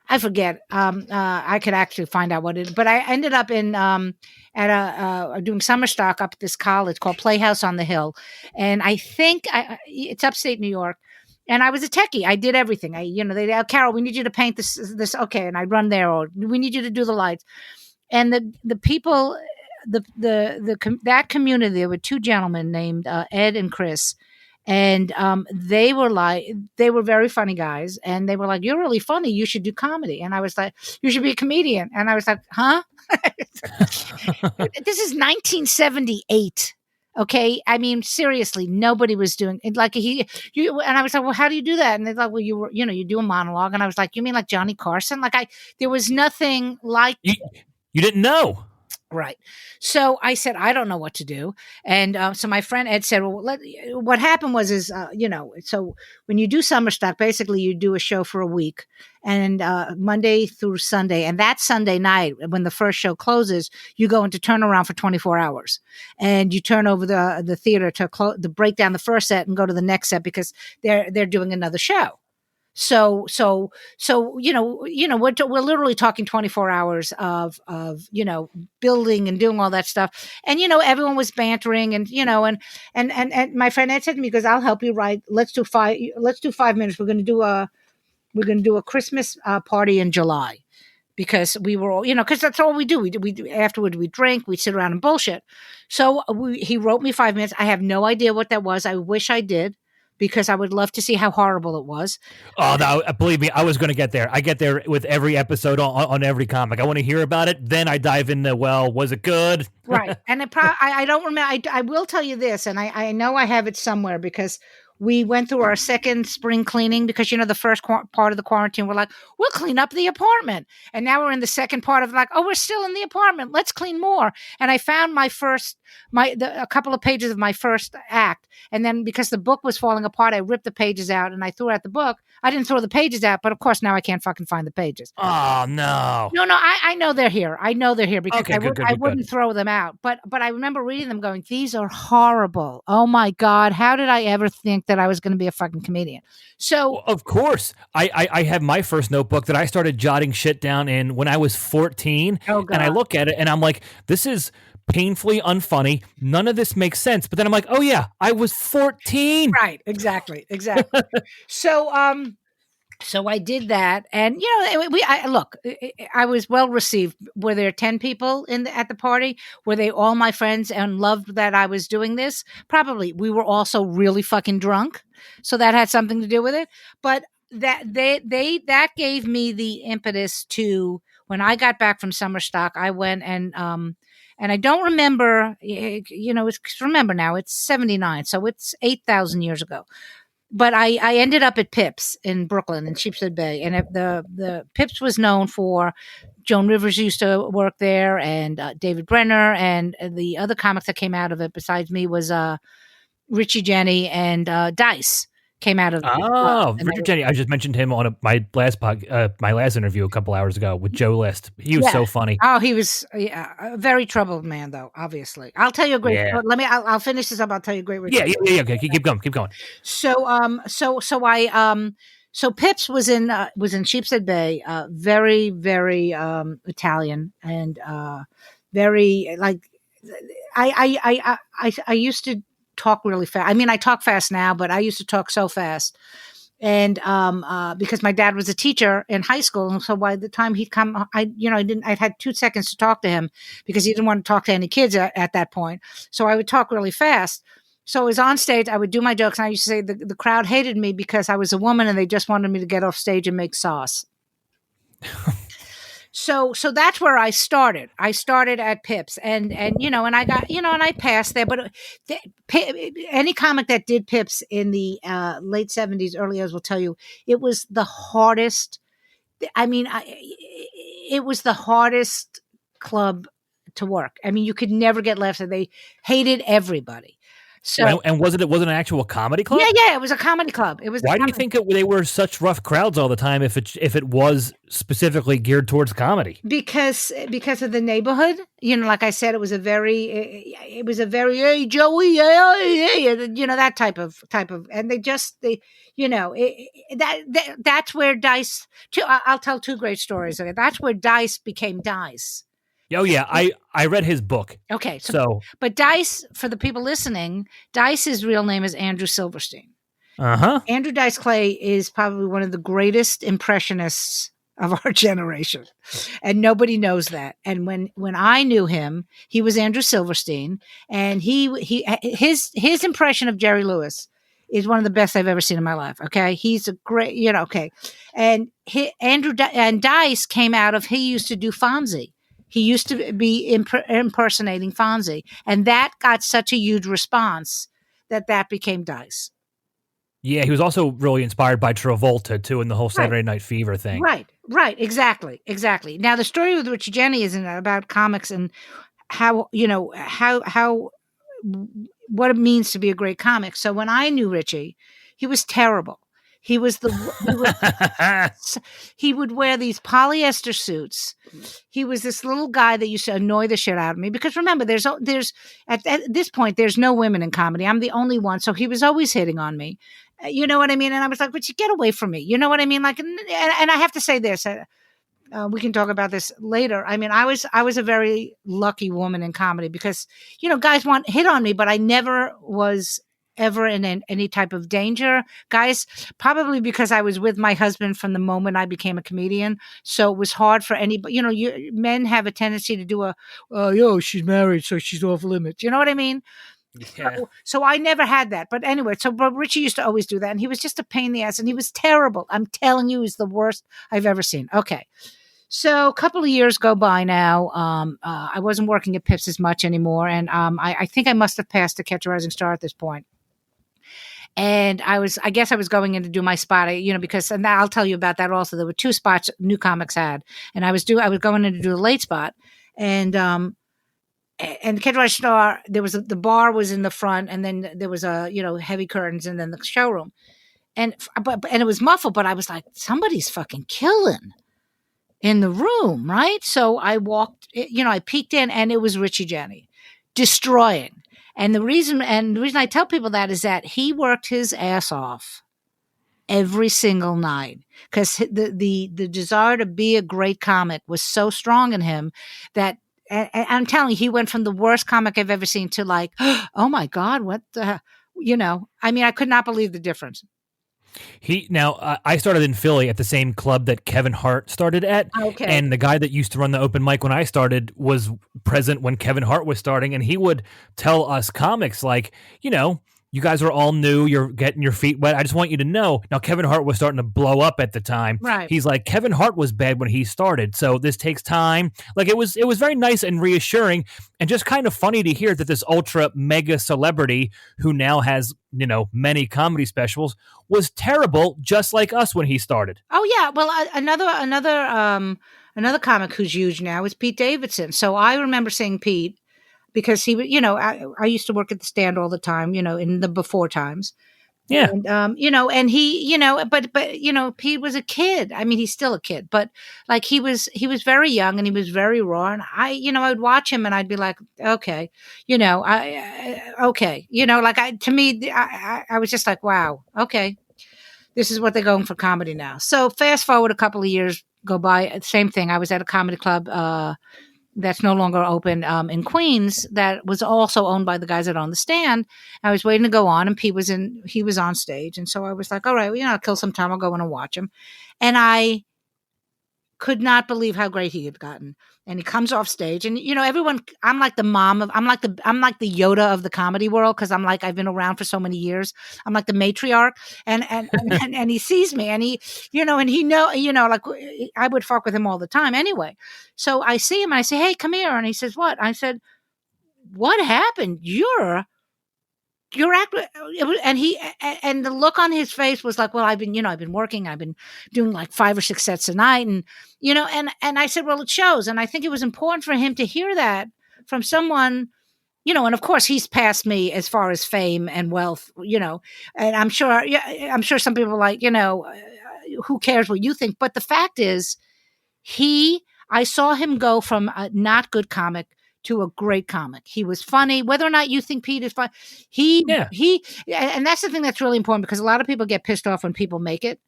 I forget. I could actually find out what it is, but I ended up in doing summer stock up at this college called Playhouse on the Hill, and I think it's upstate New York. And I was a techie. I did everything. They Carole, we need you to paint this. Okay, and I'd run there, or we need you to do the lights. And the people, that community, there were two gentlemen named Ed and Chris, and they were very funny guys, and they were like, "You're really funny. You should do comedy." And I was like, "You should be a comedian." And I was like, "Huh?" This is 1978. Okay. I mean, seriously, nobody was doing it. Like and I was like, well, how do you do that? And they're like, well, you do a monologue. And I was like, you mean like Johnny Carson? There was nothing like. You didn't know. Right. So I said, I don't know what to do. And so my friend Ed said, well, what happened was, so when you do summer stock, basically you do a show for a week and Monday through Sunday. And that Sunday night, when the first show closes, you go into turnaround for 24 hours and you turn over the theater to break down the first set and go to the next set because they're doing another show. So we're literally talking 24 hours of building and doing all that stuff. And, everyone was bantering and my friend Ed said to me, because I'll help you write. Let's do 5 minutes. We're going to do a Christmas party in July because we were all, because that's all we do. We do afterward, we drink, we sit around and bullshit. So he wrote me 5 minutes. I have no idea what that was. I wish I did, because I would love to see how horrible it was. Oh, no, believe me, I was going to get there. I get there with every episode on every comic. I want to hear about it. Then I dive into, well, was it good? Right. And I don't remember. I will tell you this, and I know I have it somewhere because we went through our second spring cleaning because, the first part of the quarantine, we're like, we'll clean up the apartment. And now we're in the second part of like, oh, we're still in the apartment. Let's clean more. And I found a couple of pages of my first act. And then because the book was falling apart, I ripped the pages out and I threw out the book. I didn't throw the pages out, but of course now I can't fucking find the pages. Oh, no. No, I know they're here. I know they're here because okay, I wouldn't throw them out. But I remember reading them going, these are horrible. Oh my God. How did I ever think that I was going to be a fucking comedian? So well, of course, I have my first notebook that I started jotting shit down in when I was 14. Oh, God. And I look at it and I'm like, this is painfully unfunny. None of this makes sense. But then I'm like, oh yeah, I was 14. Right. Exactly. So I did that, and I was well received. Were there 10 people at the party? Were they all my friends and loved that I was doing this? Probably. We were also really fucking drunk, so that had something to do with it. But that that gave me the impetus to, when I got back from summer stock, I went and I don't remember. Remember now it's 1979, so it's 8,000 years ago. But I ended up at Pips in Brooklyn in Sheepshead Bay, and the Pips was known for Joan Rivers used to work there, and David Brenner, and the other comics that came out of it besides me was Richie Jenny and Dice came out of it. Oh, Richie Jenny! I just mentioned him on my last interview a couple hours ago with Joe List. He was so funny. Oh, he was a very troubled man, though. Obviously, I'll tell you a great. Yeah. I'll finish this up. I'll tell you a great. Yeah. Okay, keep going. So Pips was in Sheepshead Bay, very, very Italian, and very like I used to talk really fast. I mean, I talk fast now, but I used to talk so fast. And because my dad was a teacher in high school, and so by the time he'd come, I had 2 seconds to talk to him because he didn't want to talk to any kids at that point. So I would talk really fast. So I was on stage, I would do my jokes, and I used to say the crowd hated me because I was a woman and they just wanted me to get off stage and make sauce. So that's where I started. I started at Pips, and you know, and I got, you know, and I passed there. But any comic that did Pips in the late 70s, early 80s will tell you it was the hardest. I mean, it was the hardest club to work. I mean, you could never get left, and they hated everybody. So And was it an actual comedy club? yeah, it was a comedy club. It was. Why do you think they were such rough crowds all the time if it was specifically geared towards comedy? Because of the neighborhood, you know, like I said, it was a very hey Joey, yeah, you know, that type of, and they you know, that's where Dice. I'll tell two great stories. Okay, that's where Dice became Dice. Oh yeah, I read his book. Okay, So but Dice, for the people listening, Dice's real name is Andrew Silverstein. Andrew Dice Clay is probably one of the greatest impressionists of our generation, and nobody knows that. And when I knew him, he was Andrew Silverstein, and his impression of Jerry Lewis is one of the best I've ever seen in my life. Okay, he's a great, you know. Okay, and and Dice came out of, he used to do Fonzie. He used to be impersonating Fonzie, and that got such a huge response that became Dice. yeah, he was also really inspired by Travolta too, in the whole Saturday Night Fever thing. Right, exactly. Now, the story with Richie Jenny is about comics and how, you know, how what it means to be a great comic. So when I knew Richie, he was terrible. He was he would wear these polyester suits. He was this little guy that used to annoy the shit out of me, because remember, there's at this point, there's no women in comedy. I'm the only one. So he was always hitting on me. You know what I mean? And I was like, "But you get away from me." You know what I mean? Like, and I have to say this. We can talk about this later. I mean, I was a very lucky woman in comedy, because, you know, guys hit on me, but I never was ever in any type of danger. Guys, probably because I was with my husband from the moment I became a comedian. So it was hard for anybody, you know, men have a tendency to do she's married, so she's off limits. You know what I mean? Yeah. So I never had that. But anyway, but Richie used to always do that. And he was just a pain in the ass, and he was terrible. I'm telling you, he's the worst I've ever seen. Okay. So a couple of years go by now. I wasn't working at Pips as much anymore. And I think I must have passed to Catch a Rising Star at this point. And I guess I was going in to do my spot, you know, because, and I'll tell you about that also. There were 2 spots New Comics had, and I was going in to do the late spot, and the Catch a Rising Star, the bar was in the front, and then there was heavy curtains, and then the showroom, and it was muffled, but I was like, somebody's fucking killing in the room, right? So I walked, you know, I peeked in, and it was Richie Jenny destroying. And the reason I tell people that is that he worked his ass off every single night, because the desire to be a great comic was so strong in him that, and I'm telling you, he went from the worst comic I've ever seen to like, oh my God, what the, you know, I mean, I could not believe the difference. I started in Philly at the same club that Kevin Hart started at. Okay. And the guy that used to run the open mic when I started was present when Kevin Hart was starting. And he would tell us comics like, you know, you guys are all new. You're getting your feet wet. I just want you to know. Now, Kevin Hart was starting to blow up at the time. Right. He's like, Kevin Hart was bad when he started, so this takes time. Like, it was very nice and reassuring, and just kind of funny to hear that this ultra mega celebrity who now has, you know, many comedy specials was terrible, just like us when he started. Oh yeah. Well, another comic who's huge now is Pete Davidson. So I remember seeing Pete, because he, you know, I used to work at the stand all the time, you know, in the before times. Yeah. And, you know, and he, you know, but, you know, Pete was a kid. I mean, he's still a kid, but like he was very young, and he was very raw. And I'd watch him, and I'd be like, okay, you know, okay. You know, like to me, I was just like, wow, okay, this is what they're going for comedy now. So fast forward a couple of years go by, same thing. I was at a comedy club, that's no longer open, in Queens, that was also owned by the guys that own the stand. I was waiting to go on, and Pete he was on stage. And so I was like, all right, well, you know, I'll kill some time. I'll go in and watch him. And I could not believe how great he had gotten. And he comes off stage, and everyone. I'm like the mom of. I'm like the Yoda of the comedy world, because I'm like, I've been around for so many years. I'm like the matriarch, and he sees me, and he, and he like I would fuck with him all the time anyway. So I see him, and I say, "Hey, come here," and he says, "What?" I said, "What happened? You're acting," and the look on his face was like, "Well, I've been working. I've been doing like 5 or 6 sets a night." And, and I said, "Well, it shows." And I think it was important for him to hear that from someone, and of course he's past me as far as fame and wealth, and I'm sure, some people are like, who cares what you think? But the fact is, I saw him go from a not good comic to a great comic. He was funny, whether or not you think Pete is funny. And that's the thing that's really important, because a lot of people get pissed off when people make it.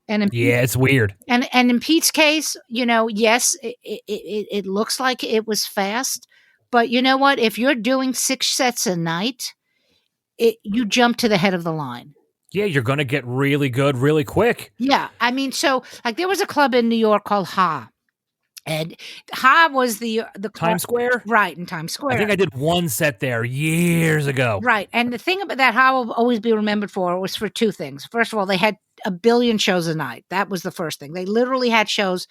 And it's weird. And in Pete's case, yes, it looks like it was fast, but you know what? If you're doing 6 sets a night, you jump to the head of the line. Yeah, you're going to get really good really quick. Yeah. I mean, so like there was a club in New York called Ha. And Ha was the Times Square? Right, in Times Square. I think I did 1 set there years ago. Right. And the thing about that Ha will always be remembered for was for 2 things. First of all, they had a billion shows a night. That was the first thing. They literally had shows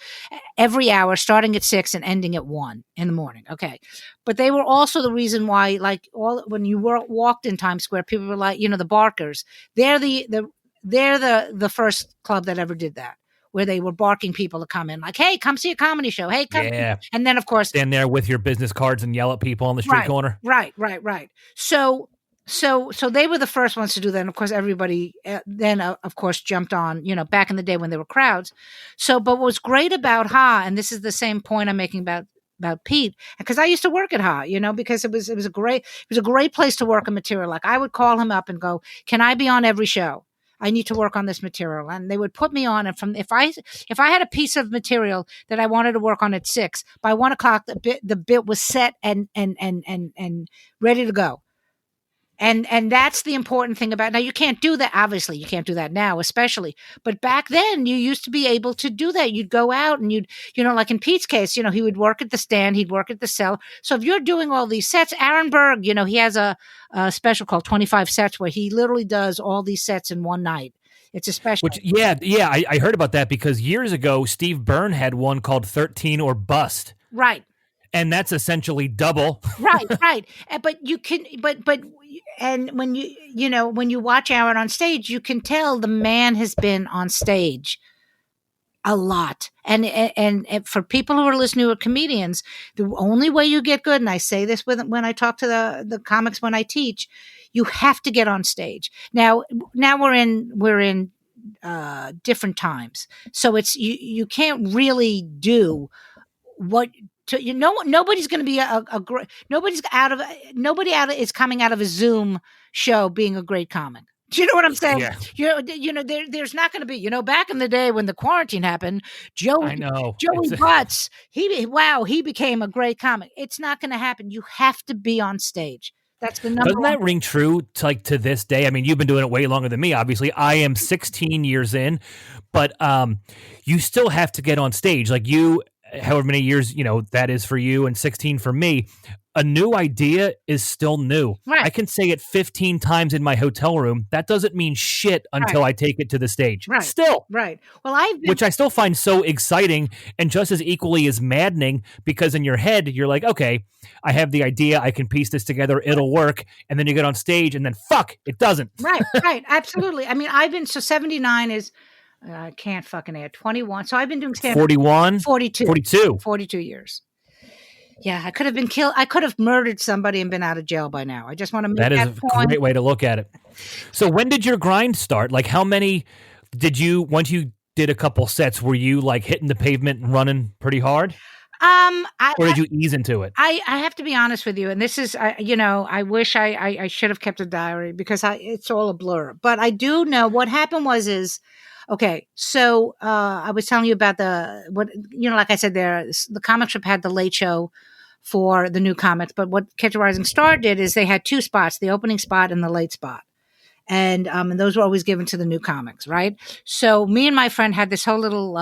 every hour, starting at 6 and ending at 1 in the morning. Okay. But they were also the reason why, like, when you walked in Times Square, people were like, the Barkers. They're the first club that ever did that, where they were barking people to come in, like, "Hey, come see a comedy show. Hey, come." Yeah. And then, of course, stand there with your business cards and yell at people on the street corner. Right. So they were the first ones to do that. And of course, everybody then, of course, jumped on, back in the day when there were crowds. So, but what was great about Ha, and this is the same point I'm making about Pete, because I used to work at Ha, because it was a great place to work on material. Like, I would call him up and go, "Can I be on every show? I need to work on this material." And they would put me on. And if I had a piece of material that I wanted to work on at 6, by 1:00, the bit was set and ready to go. And that's the important thing about, now you can't do that. Obviously you can't do that now, especially, but back then you used to be able to do that. You'd go out and you'd, like in Pete's case, he would work at the stand, he'd work at the cell. So if you're doing all these sets, Aaron Berg, he has a special called 25 Sets, where he literally does all these sets in one night. It's a special. Which, I heard about that, because years ago, Steve Byrne had one called 13 or Bust. Right. And that's essentially double. Right. But you can, and when when you watch Aaron on stage, you can tell the man has been on stage a lot. And for people who are listening who are comedians, the only way you get good, and I say this when I talk to the comics when I teach, you have to get on stage. Now we're in different times, so it's you can't really do what. Nobody's going to be a great. Nobody is coming out of a Zoom show being a great comic. Do you know what I'm saying? Yeah. There's not going to be. Back in the day when the quarantine happened, Joey Butts, he became a great comic. It's not going to happen. You have to be on stage. That's the number. Doesn't that ring true to this day? I mean, you've been doing it way longer than me. Obviously, I am 16 years in, but you still have to get on stage. Like you. However many years, that is for you, and 16 for me, a new idea is still new. Right. I can say it 15 times in my hotel room. That doesn't mean shit until I take it to the stage. Right. Still. Right. Well, which I still find so exciting and just as equally as maddening, because in your head, you're like, okay, I have the idea. I can piece this together. It'll work. And then you get on stage and then fuck, it doesn't. Right. Absolutely. I mean, 79 is... I can't fucking add 21. So I've been doing stand-up 41, 42 years. Yeah, I could have been killed. I could have murdered somebody and been out of jail by now. I just want to make that is point. A great way to look at it. So when did your grind start? Like, how many did you, once you did a couple sets, were you like hitting the pavement and running pretty hard? Or did you ease into it? I have to be honest with you, and this is, I wish I should have kept a diary, because it's all a blur. But I do know what happened is. Okay, so I was telling you about like I said, the comic strip had the late show for the new comics, but what Catch a Rising Star did is they had 2 spots, the opening spot and the late spot. And those were always given to the new comics, right? So me and my friend had this whole little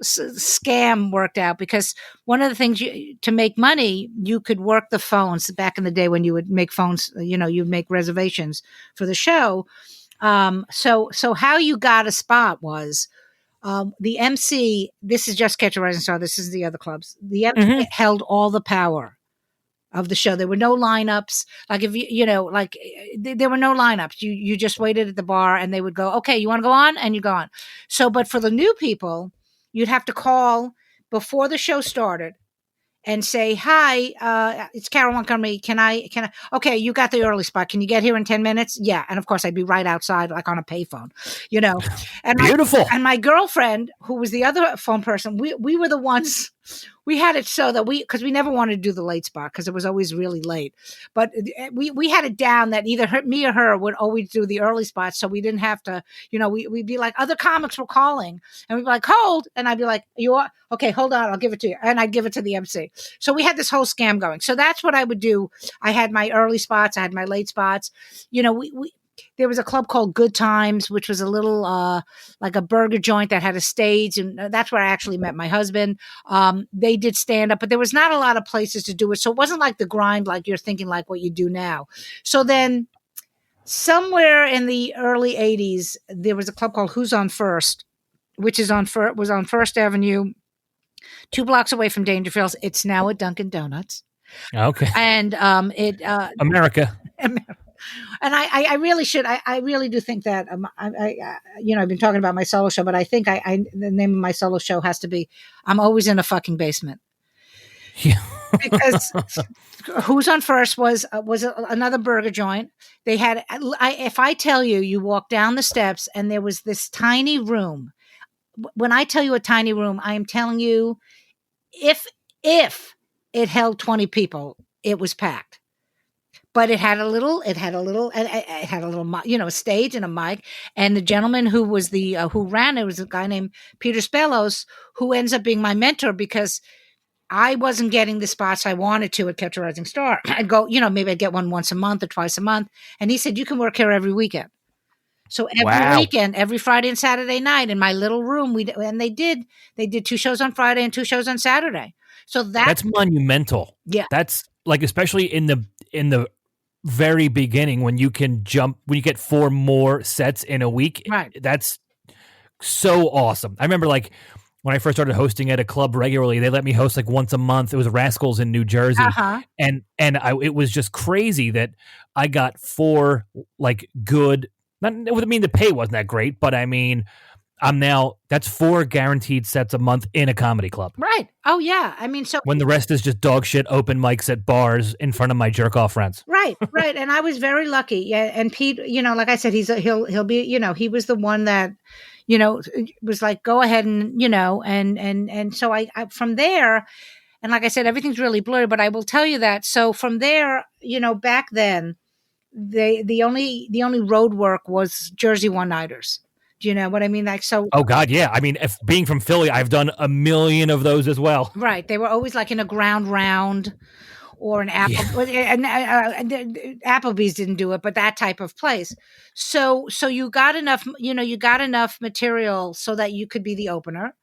scam worked out, because one of the things to make money, you could work the phones back in the day when you would make phones, you'd make reservations for the show. So how you got a spot was, the MC, this is just Catch a Rising Star, this is the other clubs. The MC held all the power of the show. There were no lineups. Like if there were no lineups. You just waited at the bar and they would go, okay, you want to go on? And you go on. So, but for the new people, you'd have to call before the show started and say, hi, it's Carole Montgomery. Can I, okay, you got the early spot. Can you get here in 10 minutes? Yeah. And of course I'd be right outside, like on a payphone, and Beautiful. And my girlfriend, who was the other phone person, we were the ones, we had it so that because we never wanted to do the late spot because it was always really late. But we had it down that either me or her would always do the early spot. So we didn't have to, we'd be like, other comics were calling and we'd be like, hold. And I'd be like, okay, hold on, I'll give it to you. And I'd give it to the MC. So we had this whole scam going. So that's what I would do. I had my early spots. I had my late spots. There was a club called Good Times, which was a little like a burger joint that had a stage. And that's where I actually met my husband. They did stand up, but there was not a lot of places to do it. So it wasn't like the grind, like you're thinking like what you do now. So then somewhere in the early 80s, there was a club called Who's on First, which was on First Avenue, 2 blocks away from Dangerfields. It's now a Dunkin' Donuts. Okay. And America. And I really should. I really do think that I've been talking about my solo show, but I think the name of my solo show has to be "I'm Always in a Fucking Basement." Yeah. Because Who's on First was another burger joint. They had. If I tell you, you walk down the steps and there was this tiny room. When I tell you a tiny room, I am telling you, if it held 20 people, it was packed. But it had a little, a stage and a mic. And the gentleman who was who ran it was a guy named Peter Spellos, who ends up being my mentor because I wasn't getting the spots I wanted to at Catch a Rising Star. I'd go, maybe I'd get one once a month or twice a month. And he said, you can work here every weekend. So every weekend, every Friday and Saturday night in my little room, they did 2 shows on Friday and 2 shows on Saturday. So that's monumental. Yeah. That's like, especially in the very beginning when you get 4 more sets in a week. Right. That's so awesome. I remember like when I first started hosting at a club regularly, they let me host like once a month. It was Rascals in New Jersey. And it was just crazy that I got 4 like good, the pay wasn't that great, but I mean, that's 4 guaranteed sets a month in a comedy club. Right. Oh yeah. I mean, so when the rest is just dog shit open mics at bars in front of my jerk off friends. Right. Right. And I was very lucky. Yeah. And Pete, like I said, he'll be, he was the one that, was like, go ahead and, and so I from there, and like I said, everything's really blurry, but I will tell you that. So from there, back then, the only road work was Jersey one-nighters. Do you know what I mean? Like, so. Oh God, yeah. I mean, if being from Philly, I've done a million of those as well. Right. They were always like in a Ground Round or an Apple. Yeah. And Applebee's didn't do it, but that type of place. So you got enough. You got enough material so that you could be the opener.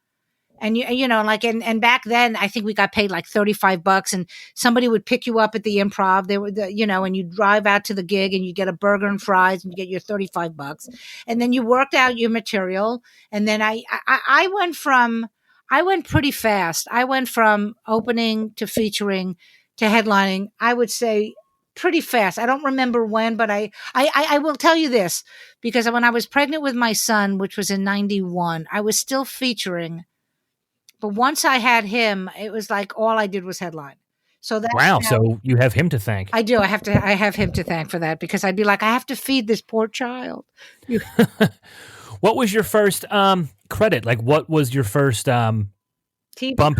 And and back then I think we got paid like $35 and somebody would pick you up at the Improv. They were and you drive out to the gig and you get a burger and fries and you get your $35 and then you worked out your material. And then I went pretty fast. I went from opening to featuring to headlining, I would say pretty fast. I don't remember when, but I will tell you this, because when I was pregnant with my son, which was in 91, I was still featuring. But once I had him, it was like all I did was headline. So that's wow. So you have him to thank. I do. I have him to thank for that, because I'd be like, I have to feed this poor child. What was your first credit? Like, what was your first bump?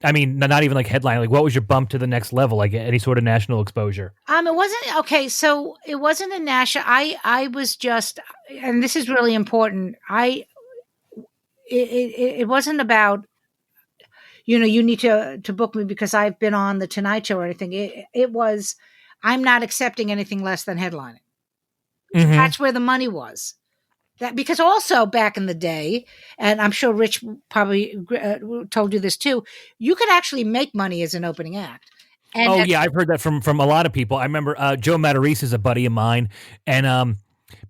I mean, not even like headline. Like, what was your bump to the next level? Like any sort of national exposure? It wasn't okay. So it wasn't a national. I was just, and this is really important. It wasn't about, you need to book me because I've been on the Tonight Show or anything. It was, I'm not accepting anything less than headlining. Mm-hmm. That's where the money was. That because also back in the day, and I'm sure Rich probably told you this too, you could actually make money as an opening act. And Oh yeah, I've heard that from a lot of people. I remember Joe Matarese is a buddy of mine, and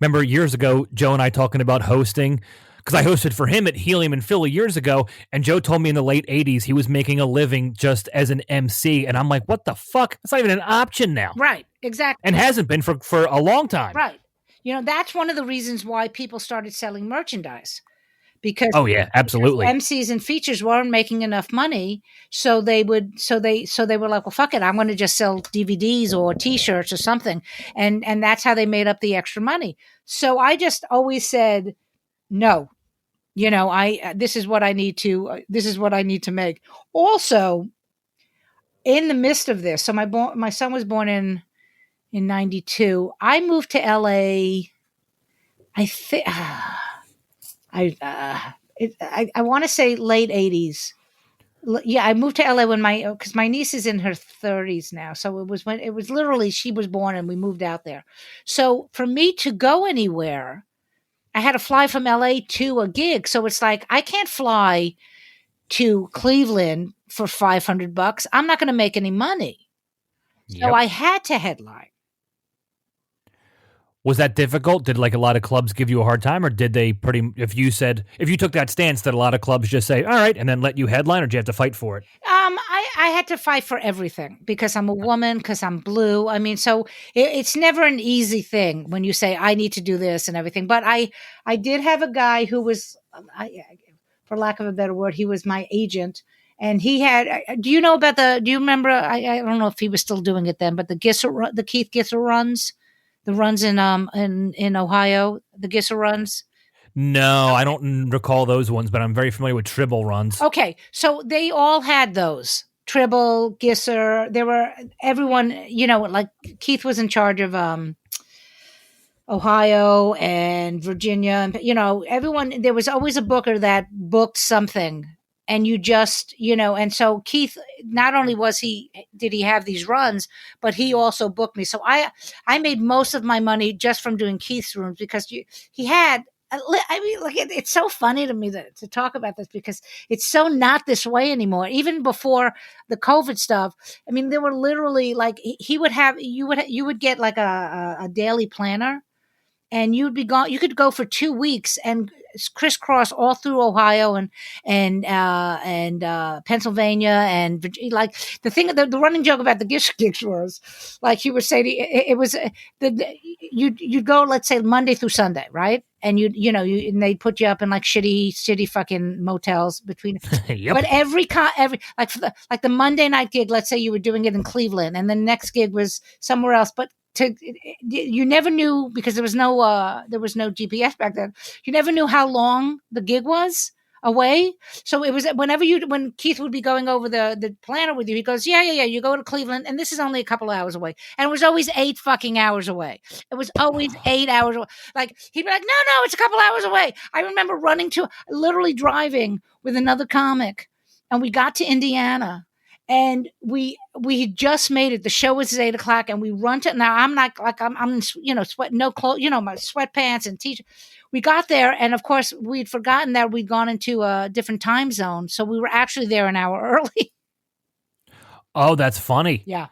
remember years ago, Joe and I talking about hosting because I hosted for him at Helium in Philly years ago, and Joe told me in the late '80s he was making a living just as an MC, and I'm like, what the fuck? That's not even an option now, right, exactly, and hasn't been for a long time. right. That's one of the reasons why people started selling merchandise because Oh yeah, absolutely. MCs and features weren't making enough money, so they were like, well, fuck it, I'm going to just sell DVDs or T-shirts or something, and that's how they made up the extra money. So I just always said no. This is what I need to make. Also, in the midst of this, so my son was born in '92. I moved to LA. I think I want to say late '80s. Yeah, I moved to LA because my niece is in her 30s now. So it was literally she was born and we moved out there. So for me to go anywhere, I had to fly from LA to a gig. So it's like I can't fly to Cleveland for $500. I'm not going to make any money. So I had to headline. Was that difficult? Did like a lot of clubs give you a hard time, or did they if you took that stance, did a lot of clubs just say, all right, and then let you headline, or did you have to fight for it? I had to fight for everything because I'm a woman, because I'm blue. I mean, so it's never an easy thing when you say I need to do this and everything. But I did have a guy who was, for lack of a better word, he was my agent. And he had, do you remember, I don't know if he was still doing it then, but the Keith Gisser runs, the runs in Ohio, the Gisser runs. No, okay. I don't recall those ones, but I'm very familiar with Tribble runs. Okay, so they all had those. Tribble, Gisser, everyone, like Keith was in charge of Ohio and Virginia, and everyone, there was always a booker that booked something. And you just, and so Keith, not only did he have these runs, but he also booked me. So I made most of my money just from doing Keith's rooms because he had, I mean, look, it's so funny to me to talk about this because it's so not this way anymore. Even before the COVID stuff, I mean, there were literally like you would get like a daily planner, and you'd be gone. You could go for 2 weeks and crisscross all through Ohio and Pennsylvania and Virginia. Like the running joke about the gigs was like he would say it was you'd go, let's say Monday through Sunday, right? And and they'd put you up in like shitty fucking motels between. Yep. But every like the Monday night gig, let's say you were doing it in Cleveland, and the next gig was somewhere else, but you never knew because there was no GPS back then. You never knew how long the gig was away. So it was when Keith would be going over the planner with you, he goes, yeah, you go to Cleveland, and this is only a couple of hours away. And it was always 8 fucking hours away. It was always 8 hours away. Like, he'd be like, no, it's a couple hours away. I remember literally driving with another comic, and we got to Indiana. And we just made it. The show was at 8:00, and we run to. Now I'm not like I'm sweat, no clothes, my sweatpants and t-shirt. We got there, and of course we'd forgotten that we'd gone into a different time zone, so we were actually there an hour early. Oh, that's funny. Yeah,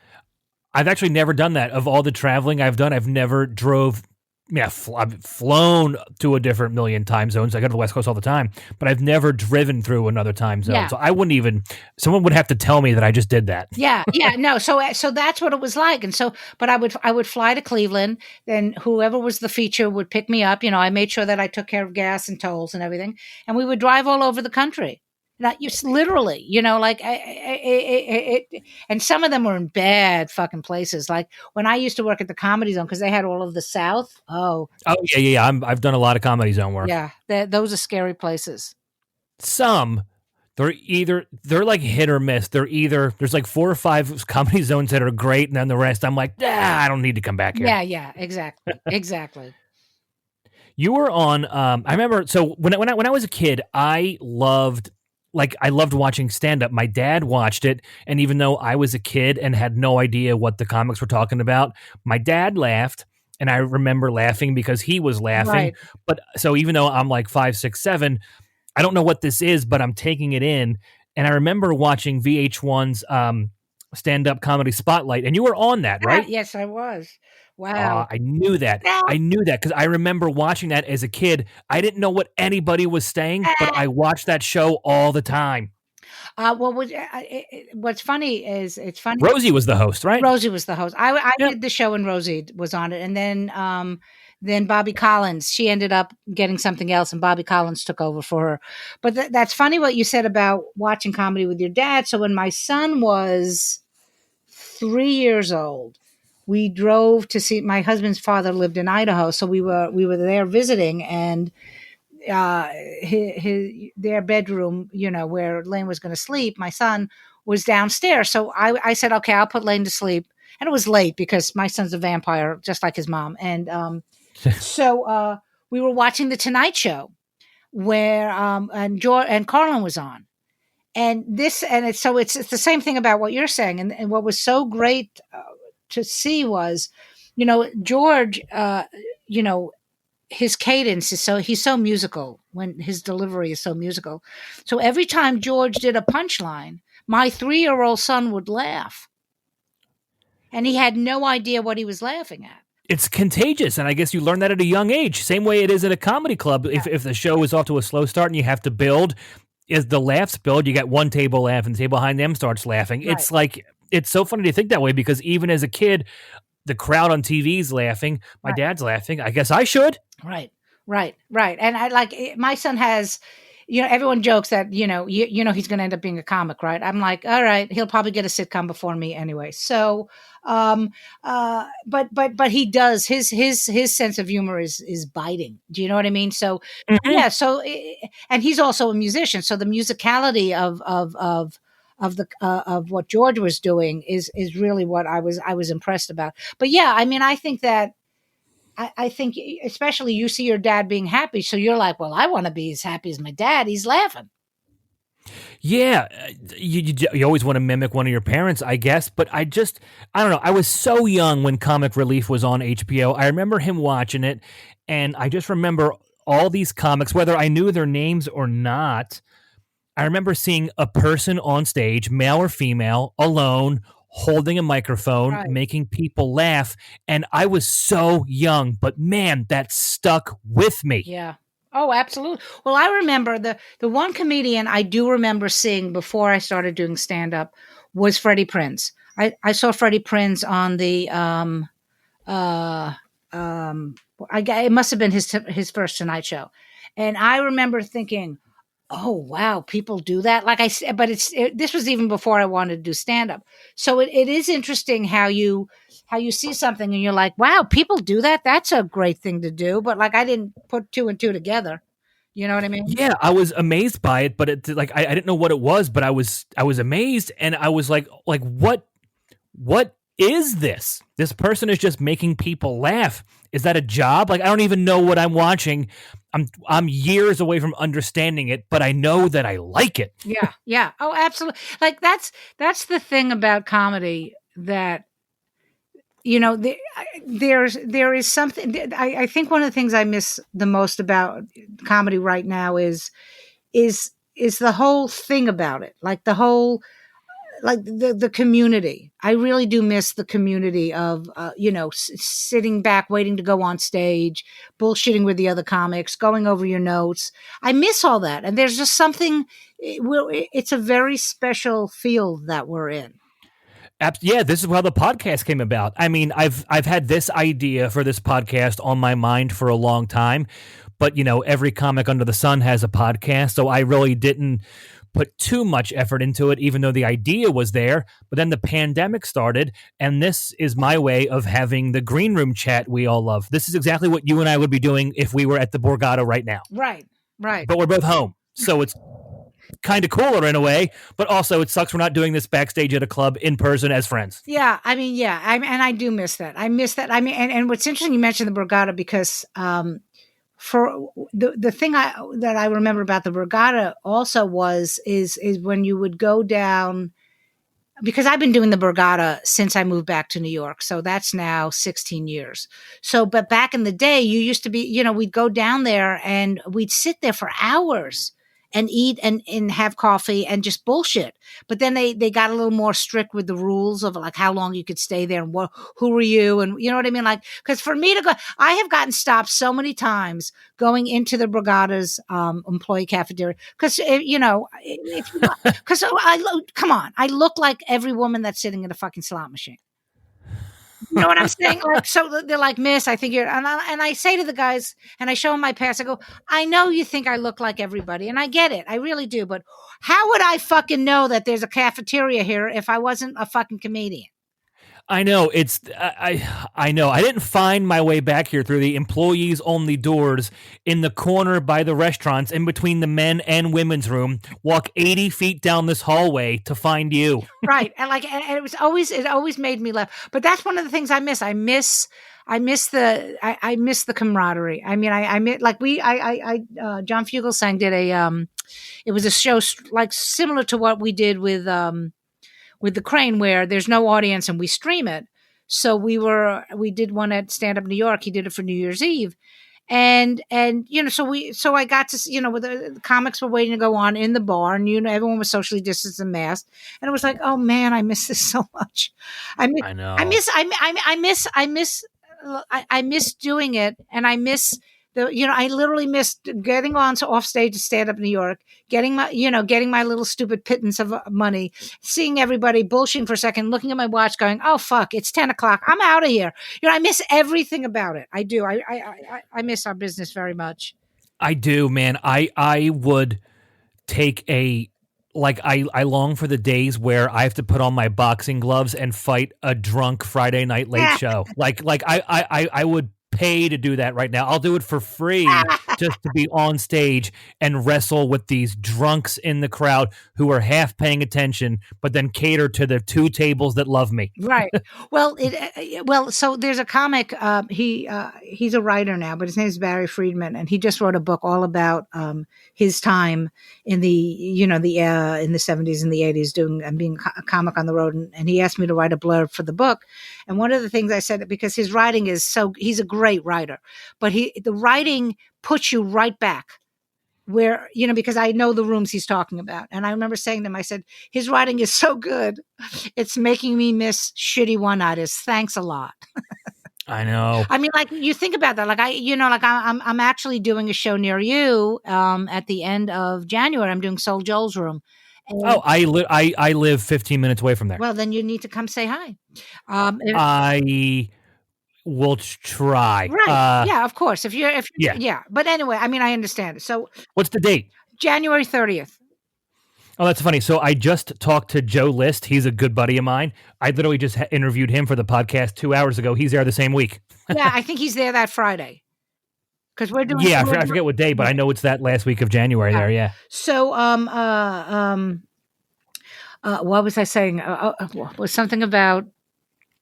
I've actually never done that. Of all the traveling I've done, I've never drove. Yeah, I've flown to a different million time zones. I go to the West Coast all the time, but I've never driven through another time zone. Yeah. So I wouldn't even. Someone would have to tell me that I just did that. Yeah, no. So that's what it was like. And so, but I would fly to Cleveland. Then whoever was the feature would pick me up. I made sure that I took care of gas and tolls and everything, and we would drive all over the country. Not just literally, like and some of them were in bad fucking places. Like when I used to work at the Comedy Zone, because they had all of the South. Oh yeah. I've done a lot of Comedy Zone work. Yeah, those are scary places. Some they're like hit or miss. There's like 4 or 5 Comedy Zones that are great, and then the rest I'm like, I don't need to come back here. Yeah, exactly. You were on. I remember. So when I was a kid, I loved watching stand-up. My dad watched it, and even though I was a kid and had no idea what the comics were talking about, my dad laughed, and I remember laughing because he was laughing. Right. But so even though I'm like 5, 6, 7, I don't know what this is, but I'm taking it in. And I remember watching VH1's stand up comedy spotlight, and you were on that, right? Yes, I was. Wow. I knew that. I knew that because I remember watching that as a kid. I didn't know what anybody was saying, but I watched that show all the time. Well, what's funny is it's funny. Rosie was the host, right? Rosie was the host. I Yep. did the show and Rosie was on it, and then Bobby Collins. She ended up getting something else, and Bobby Collins took over for her. But that's funny what you said about watching comedy with your dad. So when my son was 3 years old, we drove to see my husband's father lived in Idaho, so we were there visiting, and their bedroom, where Lane was going to sleep, my son was downstairs. So I said, okay, I'll put Lane to sleep. And it was late because my son's a vampire, just like his mom. And so we were watching The Tonight Show, where and Carlin was on. And it's the same thing about what you're saying. And what was so great to see was, George, his cadence he's so musical when his delivery is so musical. So every time George did a punchline, my 3-year-old son would laugh. And he had no idea what he was laughing at. It's contagious, and I guess you learn that at a young age. Same way it is at a comedy club. Yeah. If the show is off to a slow start and you have to build, as the laughs build, you get one table laugh and the table behind them starts laughing. Right. It's like, it's so funny to think that way because even as a kid, the crowd on TV's laughing. My Right. dad's laughing. I guess I should. Right. And I my son has, everyone jokes that, he's going to end up being a comic, right? I'm like, all right, he'll probably get a sitcom before me anyway. So, but he does, his sense of humor is biting. Do you know what I mean? So, yeah. So, and he's also a musician. So the musicality of what George was doing is really what I was impressed about. But yeah, I mean, I think that I think especially you see your dad being happy, so you're like, well, I want to be as happy as my dad. He's laughing. Yeah, you always want to mimic one of your parents, I guess. But I don't know. I was so young when Comic Relief was on HBO. I remember him watching it, and I just remember all these comics, whether I knew their names or not. I remember seeing a person on stage, male or female, alone, holding a microphone, Right. making people laugh. And I was so young, but man, that stuck with me. Yeah. Oh, absolutely. Well, I remember the one comedian I do remember seeing before I started doing stand-up was Freddie Prinze. I saw Freddie Prinze on the it must have been his first Tonight Show. And I remember thinking, oh, wow, people do that. Like I said, but this was even before I wanted to do stand up. So it is interesting how you see something and you're like, wow, people do that. That's a great thing to do. But like, I didn't put 2 and 2 together. You know what I mean? Yeah, I was amazed by it, but I didn't know what it was, but I was amazed, and I was like what is this? This person is just making people laugh. Is that a job? Like, I don't even know what I'm watching. I'm years away from understanding it, but I know that I like it. Yeah. Yeah. Oh, absolutely. Like that's the thing about comedy that, there is something. I think one of the things I miss the most about comedy right now is the whole thing about it. Like the whole, like the community. I really do miss the community of, sitting back, waiting to go on stage, bullshitting with the other comics, going over your notes. I miss all that. And there's just something, it's a very special field that we're in. Yeah, this is how the podcast came about. I mean, I've had this idea for this podcast on my mind for a long time, but every comic under the sun has a podcast, so I really didn't put too much effort into it, even though the idea was there. But then the pandemic started, and this is my way of having the green room chat we all love. This is exactly what you and I would be doing if we were at the Borgata right now. Right. But we're both home, so it's kind of cooler in a way, but also it sucks we're not doing this backstage at a club in person as friends. Yeah, I mean, yeah, and I do miss that. I miss that. I mean, and what's interesting, you mentioned the Borgata because for the thing that I remember about the Borgata also is when you would go down because I've been doing the Borgata since I moved back to New York. So that's now 16 years. So, but back in the day, you used to be, we'd go down there and we'd sit there for hours and eat and have coffee and just bullshit. But then they got a little more strict with the rules of like how long you could stay there and who were you? And you know what I mean? Like, because for me to go, I have gotten stopped so many times going into the Borgata's employee cafeteria. Because, because come on, I look like every woman that's sitting in a fucking slot machine. You know what I'm saying? Like, so they're like, Miss, I think you're, and I say to the guys, and I show them my pass. I go, I know you think I look like everybody, and I get it, I really do. But how would I fucking know that there's a cafeteria here if I wasn't a fucking comedian? I know I know. I didn't find my way back here through the employees only doors in the corner by the restaurants in between the men and women's room. Walk 80 feet down this hallway to find you. Right. And it always made me laugh. But that's one of the things I miss. I miss the camaraderie. I mean, I miss, like John Fugelsang did it was a show like similar to what we did with the Crane, where there's no audience and we stream it. So we did one at Stand Up New York. He did it for New Year's Eve. And so I got to, with the comics were waiting to go on in the bar, and everyone was socially distanced and masked, and it was like, oh man, I miss this so much. I know. I miss doing it, and I miss I literally missed getting off stage to Stand Up New York, getting my little stupid pittance of money, seeing everybody bullshitting for a second, looking at my watch, going, oh fuck, it's 10 o'clock. I'm out of here. I miss everything about it. I do. I miss our business very much. I do, man. I would take I long for the days where I have to put on my boxing gloves and fight a drunk Friday night late show. I would pay to do that right now. I'll do it for free just to be on stage and wrestle with these drunks in the crowd who are half paying attention, but then cater to the two tables that love me. Right. Well, so there's a comic. He's a writer now, but his name is Barry Friedman, and he just wrote a book all about his time in the in the 70s and the 80s doing and being a comic on the road, and he asked me to write a blurb for the book. And one of the things I said, because his writing is he's a great writer, but the writing puts you right back where, because I know the rooms he's talking about. And I remember saying to him, I said, his writing is so good, it's making me miss shitty one-nighters. Thanks a lot. I know. I mean, like, you think about that. Like, I'm actually doing a show near you at the end of January. I'm doing Soul Joel's Room. And, I live 15 minutes away from there. Well, then you need to come say hi. I will try. Right. Yeah, of course. Yeah. But anyway, I mean, I understand. So what's the date? January 30th. Oh, that's funny. So I just talked to Joe List. He's a good buddy of mine. I literally just interviewed him for the podcast 2 hours ago. He's there the same week. Yeah, I think he's there that Friday. Because we're doing. Yeah, I forget what day, but I know it's that last week of January there. Yeah. So, what was I saying? Was something about.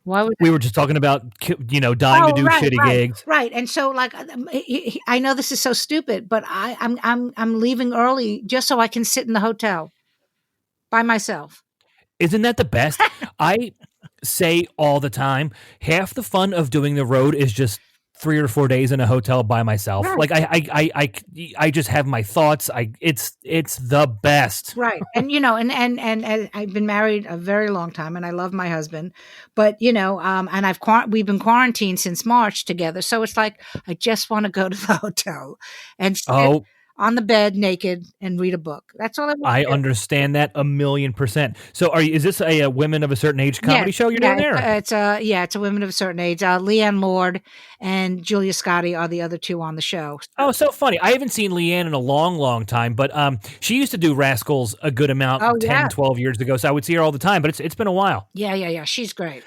We were just talking about, dying to do shitty gigs. Right. And so, like, I know this is so stupid, but I'm leaving early just so I can sit in the hotel by myself. Isn't that the best? I say all the time, half the fun of doing the road is just 3 or 4 days in a hotel by myself. Right. Like I just have my thoughts. It's the best. Right. And and I've been married a very long time and I love my husband, but and we've been quarantined since March together. So it's like, I just want to go to the hotel and sit on the bed naked and read a book. That's all I want. I understand that 1,000,000%. So is this a women of a certain age comedy show you're doing there? It's a women of a certain age. Leanne Lord and Julia Scotti are the other two on the show. Oh, so funny. I haven't seen Leanne in a long, long time, but she used to do Rascals a good amount 12 years ago. So I would see her all the time, but it's been a while. Yeah. She's great.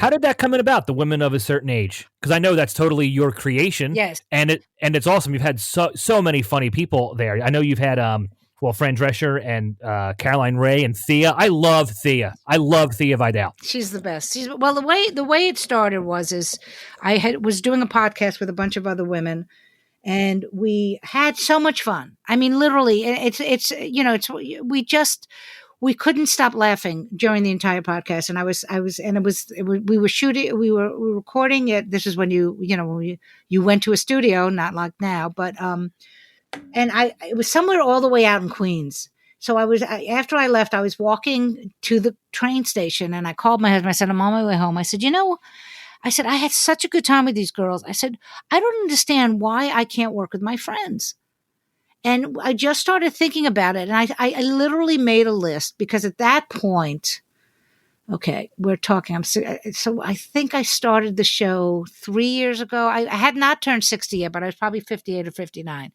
How did that come in about, the women of a certain age? Because I know that's totally your creation. Yes. And it's awesome. You've had so many funny people there. I know you've had Fran Drescher and Caroline Ray and Thea. I love Thea. Vidal. She's the best. The way it started was I was doing a podcast with a bunch of other women, and we had so much fun. I mean, literally, we couldn't stop laughing during the entire podcast. And we were shooting, we were recording it. This is when when you went to a studio, not like now, but, it was somewhere all the way out in Queens. So after I left, I was walking to the train station and I called my husband. I said, I'm on my way home. I said, I had such a good time with these girls. I said, I don't understand why I can't work with my friends. And I just started thinking about it. And I literally made a list because at that point, okay, we're talking. So I think I started the show 3 years ago. I had not turned 60 yet, but I was probably 58 or 59.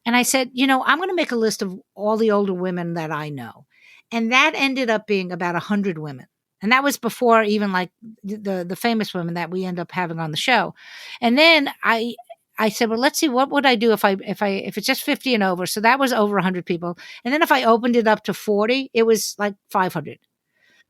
And I said, I'm going to make a list of all the older women that I know. And that ended up being about 100 women. And that was before even like the famous women that we end up having on the show. And then I said, well, let's see, what would I do if it's just 50 and over? So that was over 100 people. And then if I opened it up to 40, it was like 500.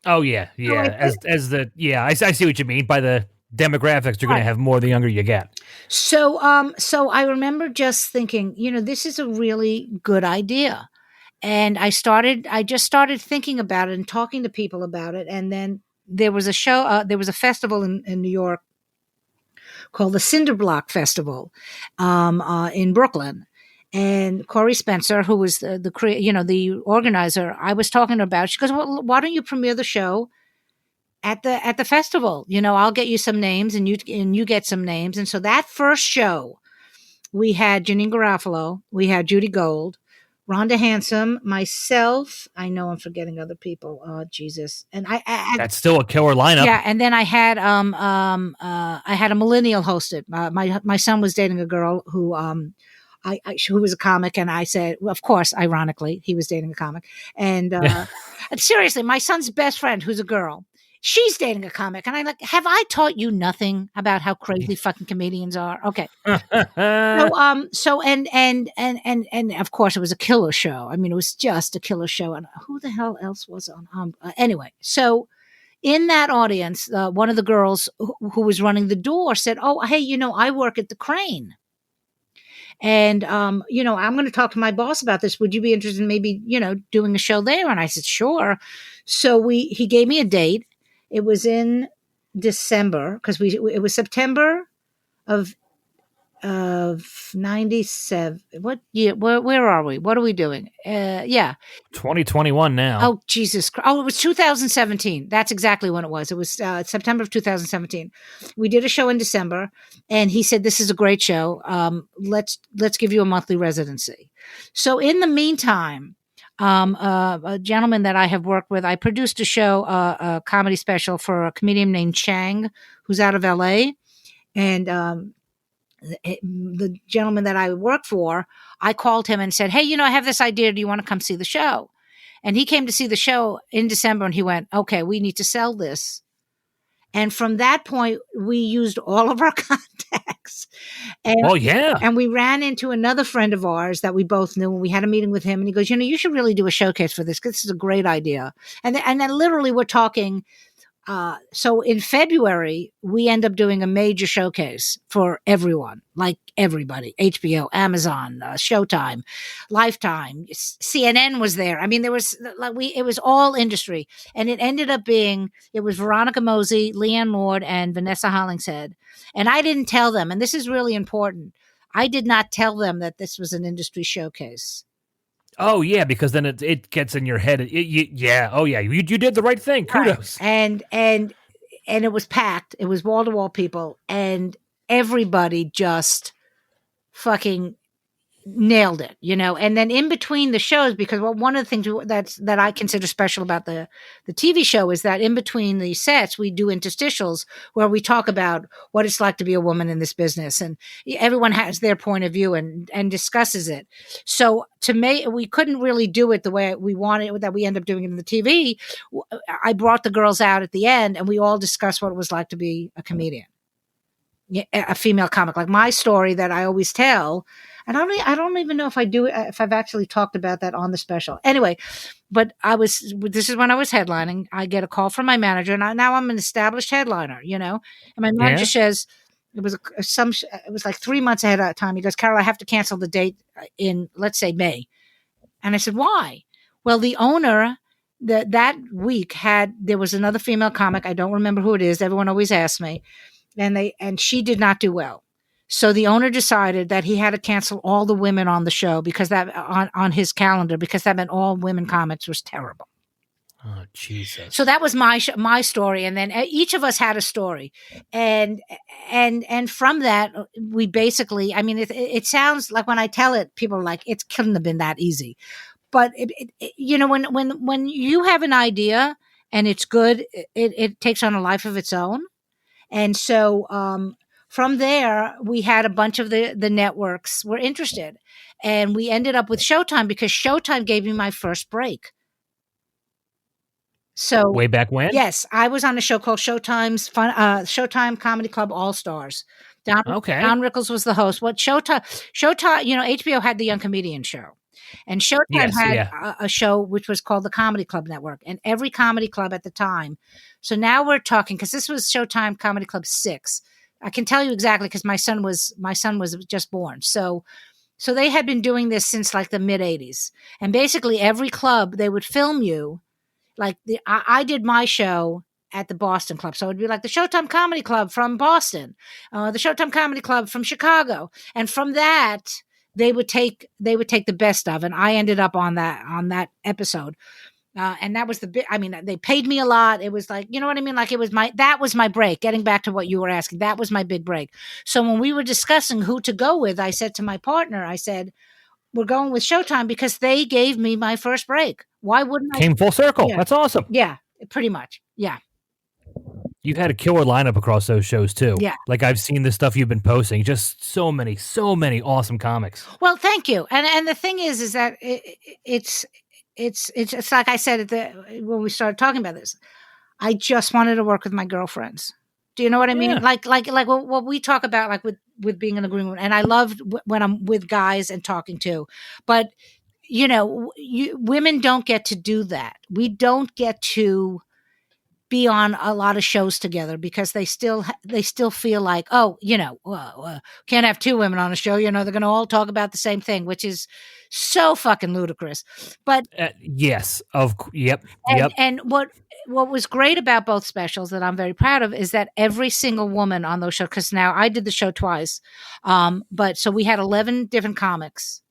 Oh yeah. So I see what you mean. By the demographics, you're going to have more the younger you get. So I remember just thinking, this is a really good idea. And I just started thinking about it and talking to people about it. And then there was a festival in New York called the Cinderblock Festival, in Brooklyn. And Corey Spencer, who was the organizer, I was talking about, she goes, well, why don't you premiere the show at the festival? I'll get you some names and you get some names. And so that first show, we had Janine Garofalo, we had Judy Gold, Rhonda Handsome, myself. I know I'm forgetting other people. Oh, Jesus! And that's still a killer lineup. Yeah, and then I had I had a millennial hosted. My son was dating a girl who who was a comic, and I said, well, of course, ironically, he was dating a comic, and seriously, my son's best friend, who's a girl, she's dating a comic, and I'm like, have I taught you nothing about how crazy fucking comedians are? Okay. So and of course it was a killer show. I mean, it was just a killer show. And who the hell else was on? Anyway, so in that audience, one of the girls who was running the door said, "Oh, hey, I work at the Crane. And, I'm going to talk to my boss about this. Would you be interested in maybe, doing a show there?" And I said, sure. So he gave me a date. It was in December because it was September of 97. What year? Where are we? What are we doing? Yeah. 2021 now. Oh, Jesus Christ. Oh, it was 2017. That's exactly when it was. It was September of 2017. We did a show in December and he said, this is a great show. Let's give you a monthly residency. So in the meantime, a gentleman that I have worked with, I produced a show, a comedy special for a comedian named Chang, who's out of LA. And, the gentleman that I work for, I called him and said, hey, I have this idea. Do you want to come see the show? And he came to see the show in December and he went, okay, we need to sell this. And from that point, we used all of our contacts. And we ran into another friend of ours that we both knew, and we had a meeting with him. And he goes, you should really do a showcase for this because this is a great idea. And then literally we're talking. So in February, we end up doing a major showcase for everyone, like everybody, HBO, Amazon, Showtime, Lifetime, CNN was there. I mean, it was all industry. And it ended up being, it was Veronica Mosey, Leanne Lord, and Vanessa Hollingshead. And I didn't tell them, and this is really important, I did not tell them that this was an industry showcase. Oh yeah, because then it gets in your head. You did the right thing. Kudos. Right. And it was packed. It was wall to wall people, and everybody just fucking nailed it, And then in between the shows, because one of the things that I consider special about the TV show is that in between the sets, we do interstitials where we talk about what it's like to be a woman in this business, and everyone has their point of view and discusses it. So we couldn't really do it the way we wanted, that we end up doing it in the TV. I brought the girls out at the end, and we all discussed what it was like to be a comedian, a female comic. Like my story that I always tell. And I don't even know if I've actually talked about that on the special. Anyway, but this is when I was headlining. I get a call from my manager, and now I'm an established headliner, And my manager says, it was like 3 months ahead of time. He goes, Carole, I have to cancel the date in, let's say, May. And I said, why? Well, the owner that week there was another female comic. I don't remember who it is. Everyone always asks me, and she did not do well. So the owner decided that he had to cancel all the women on the show because that on his calendar, because that meant all women comics was terrible. Oh, Jesus. So that was my story. And then each of us had a story. And from that, we basically, I mean, it sounds like when I tell it, people are like, it couldn't have been that easy. But you know, when you have an idea and it's good, it takes on a life of its own. And so, from there, we had a bunch of the networks were interested, and we ended up with Showtime because Showtime gave me my first break. So way back when? Yes, I was on a show called Showtime Comedy Club All Stars. Don Rickles was the host. What Showtime, you know, HBO had the Young Comedian show. And Showtime had a show which was called the Comedy Club Network, and every comedy club at the time. So now we're talking, because this was Showtime Comedy Club 6. I can tell you exactly because my son was just born. So they had been doing this since like the mid 80s. And basically every club, they would film you. Like I did my show at the Boston Club. So it'd be like the Showtime Comedy Club from Boston, the Showtime Comedy Club from Chicago. And from that, they would take the best of, and I ended up on that episode. And that was I mean, they paid me a lot. It was like, you know what I mean? Like that was my break. Getting back to what you were asking, that was my big break. So when we were discussing who to go with, I said to my partner, I said, we're going with Showtime because they gave me my first break. Why wouldn't I? Came full circle. Yeah. That's awesome. Yeah, pretty much. Yeah. You've had a killer lineup across those shows too. Yeah. Like I've seen the stuff you've been posting. Just so many awesome comics. Well, thank you. And the thing is that it's like I said when we started talking about this, I just wanted to work with my girlfriends. Do you know what I mean? Like what we talk about, like with being in the green room. And I love when I'm with guys and talking too. But, you know, women don't get to do that. We don't get to be on a lot of shows together because they still feel like, oh, you know, can't have two women on a show. You know, they're going to all talk about the same thing, which is so fucking ludicrous. But yes, yep. And what was great about both specials that I'm very proud of is that every single woman on those shows, because now I did the show twice, but so we had 11 different comics,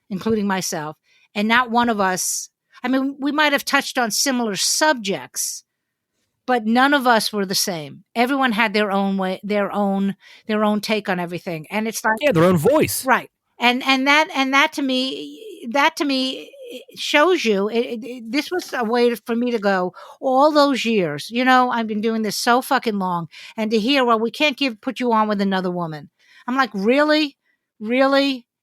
including myself, and not one of us. I mean, we might have touched on similar subjects, but none of us were the same. Everyone had their own way, their own take on everything, and it's like their own voice, right? And that to me shows you this was a way for me to go all those years. You know, I've been doing this so fucking long, and to hear, well, we can't put you on with another woman. I'm like, really.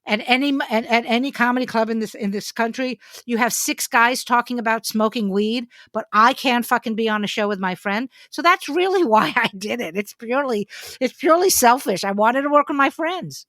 At any comedy club in this country, you have 6 guys talking about smoking weed, but I can't fucking be on a show with my friend. So that's really why I did it. It's purely selfish. I wanted to work with my friends.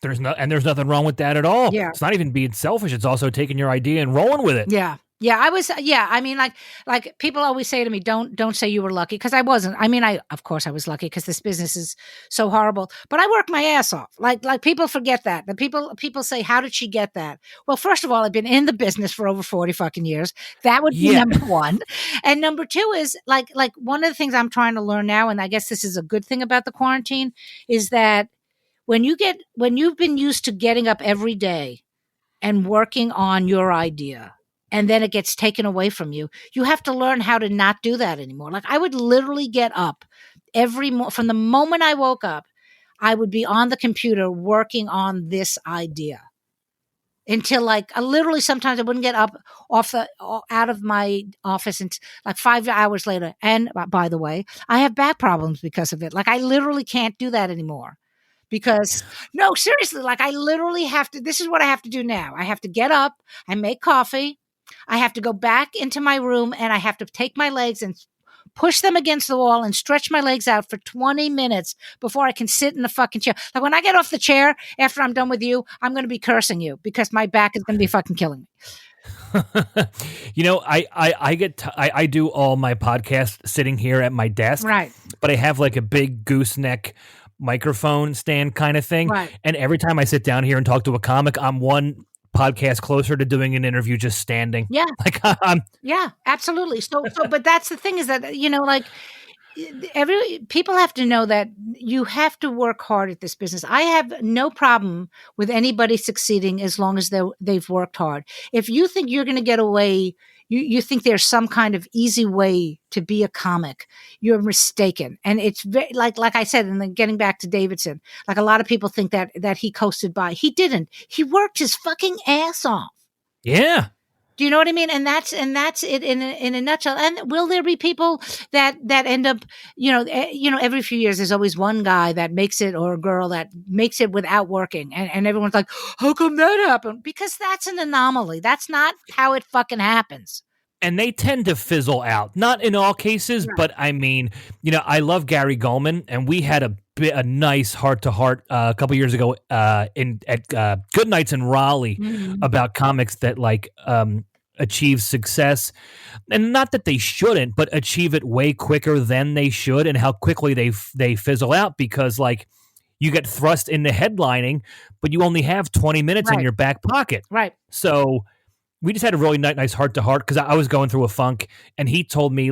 There's nothing wrong with that at all. Yeah. It's not even being selfish. It's also taking your idea and rolling with it. Yeah. Yeah, I mean, like people always say to me, don't say you were lucky, because I wasn't. I mean, of course I was lucky because this business is so horrible, but I worked my ass off. Like people forget that. The people say, how did she get that? Well, first of all, I've been in the business for over 40 fucking years. That would be number one. And number two is like one of the things I'm trying to learn now, and I guess this is a good thing about the quarantine, is that when you've been used to getting up every day and working on your idea, and then it gets taken away from you, you have to learn how to not do that anymore. Like I would literally get up from the moment I woke up, I would be on the computer working on this idea until like literally sometimes I wouldn't get up out of my office until like 5 hours later. And by the way, I have back problems because of it. Like I literally can't do that anymore. Because no, seriously, like I literally have to, this is what I have to do now. I have to get up, I make coffee, I have to go back into my room, and I have to take my legs and push them against the wall and stretch my legs out for 20 minutes before I can sit in the fucking chair. Like when I get off the chair after I'm done with you, I'm going to be cursing you because my back is going to be fucking killing me. You know, I do all my podcasts sitting here at my desk, right? But I have like a big gooseneck microphone stand kind of thing, right? And every time I sit down here and talk to a comic, I'm 1 podcast closer to doing an interview just standing. Yeah. Like, Yeah, absolutely. But that's the thing is that, like, people have to know that you have to work hard at this business. I have no problem with anybody succeeding as long as they've worked hard. If you think you're going to get away, you think there's some kind of easy way to be a comic, you're mistaken. And it's very, like I said, and then getting back to Davidson, like a lot of people think that he coasted by. He didn't. He worked his fucking ass off. yeah. Do you know what I mean? And that's it in a nutshell. And will there be people that end up, every few years there's always one guy that makes it, or a girl that makes it without working, and everyone's like, how come that happened? Because that's an anomaly. That's not how it fucking happens. And they tend to fizzle out. Not in all cases, but I mean, I love Gary Gulman, and we had a nice heart-to-heart a couple years ago at Good Nights in Raleigh about comics that achieve success, and not that they shouldn't, but achieve it way quicker than they should, and how quickly they fizzle out because you get thrust into headlining, but you only have 20 minutes in your back pocket. Right. So we just had a really nice heart-to-heart because I was going through a funk, and he told me,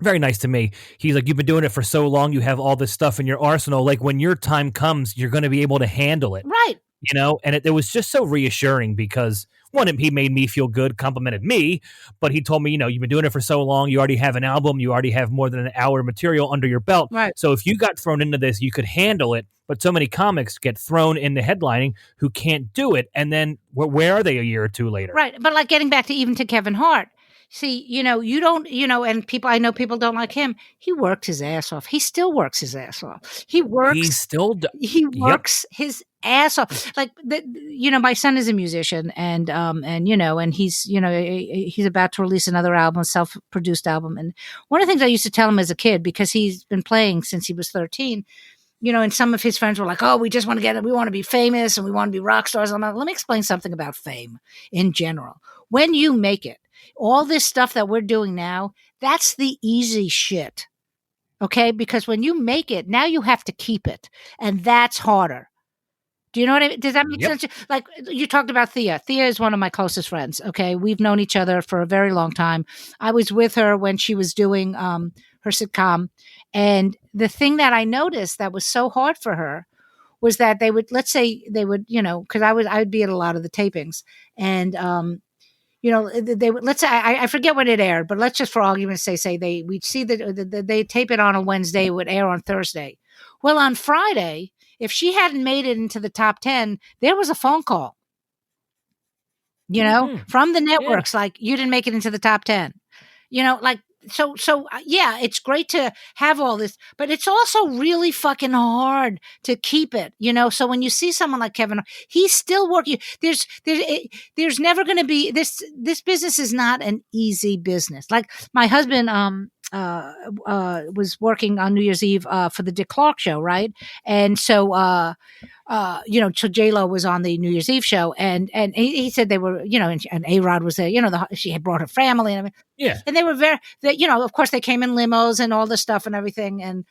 very nice to me. He's like, you've been doing it for so long, you have all this stuff in your arsenal. Like, when your time comes, you're going to be able to handle it. Right. And it was just so reassuring because, one, he made me feel good, complimented me, but he told me, you've been doing it for so long, you already have an album, you already have more than an hour of material under your belt. Right. So if you got thrown into this, you could handle it. But so many comics get thrown into headlining who can't do it. And then where are they a year or two later? Right. But getting back to Kevin Hart, see, you don't, and I know people don't like him. He worked his ass off. He still works his ass off. He works his ass off. My son is a musician and he's about to release another album, self-produced album. And one of the things I used to tell him as a kid, because he's been playing since he was 13, and some of his friends were like, oh, we just want to we want to be famous and we want to be rock stars. I'm like, let me explain something about fame in general. When you make it, all this stuff that we're doing now, that's the easy shit. Okay? Because when you make it, now you have to keep it. And that's harder. Do you know what I mean? Does that make sense? Like, you talked about Thea. Thea is one of my closest friends. Okay. We've known each other for a very long time. I was with her when she was doing her sitcom. And the thing that I noticed that was so hard for her was that they would, because I would be at a lot of the tapings, and they would, let's say, I forget when it aired, but let's just for argument's sake say we'd see that they tape it on a Wednesday, it would air on Thursday. Well, on Friday, if she hadn't made it into the top 10, there was a phone call, from the networks, like, you didn't make it into the top 10, So yeah, it's great to have all this, but it's also really fucking hard to keep it, So when you see someone like Kevin, he's still working. There's never going to be this business is not an easy business. Like, my husband, was working on New Year's Eve, for the Dick Clark show. Right. And so, so J-Lo was on the New Year's Eve show, and he said they were, and A-Rod was there, she had brought her family, and and they were of course they came in limos and all this stuff and everything, and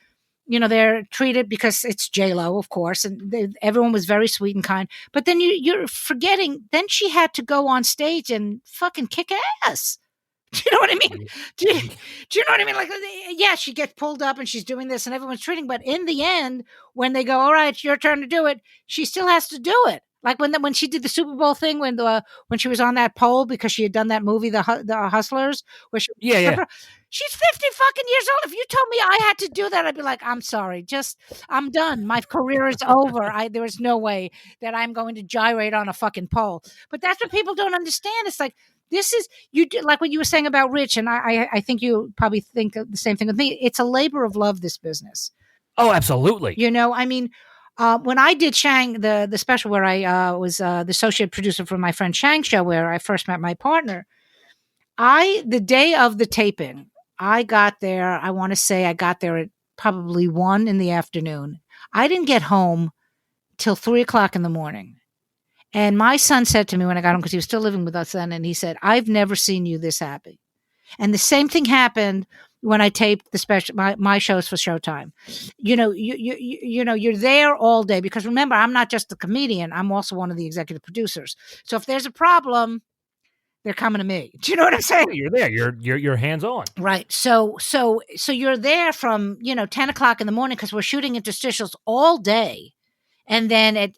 they're treated, because it's J-Lo, of course, and everyone was very sweet and kind. But then you're forgetting, then she had to go on stage and fucking kick ass. Do you know what I mean? Do you know what I mean? Like, yeah, she gets pulled up and she's doing this and everyone's treating, but in the end, when they go, all right, it's your turn to do it, she still has to do it. Like when she did the Super Bowl thing, when she was on that pole because she had done that movie, the Hustlers, where she's 50 fucking years old. If you told me I had to do that, I'd be like, I'm sorry, I'm done. My career is over. There is no way that I'm going to gyrate on a fucking pole. But that's what people don't understand. It's like, this is, like what you were saying about Rich, and I think you probably think the same thing with me. It's a labor of love, this business. Oh, absolutely. I mean, when I did Shang, the special where I was the associate producer for my friend Shang's show, where I first met my partner, the day of the taping, I got there, I want to say I got there at probably 1 p.m. I didn't get home till 3:00 a.m. And my son said to me when I got home, because he was still living with us then, and he said, I've never seen you this happy. And the same thing happened when I taped the special my shows for Showtime. You're there all day because remember, I'm not just a comedian, I'm also one of the executive producers. So if there's a problem, they're coming to me. Do you know what I'm saying? You're there. You're hands on. Right. So you're there from 10 o'clock in the morning because we're shooting interstitials all day, and then at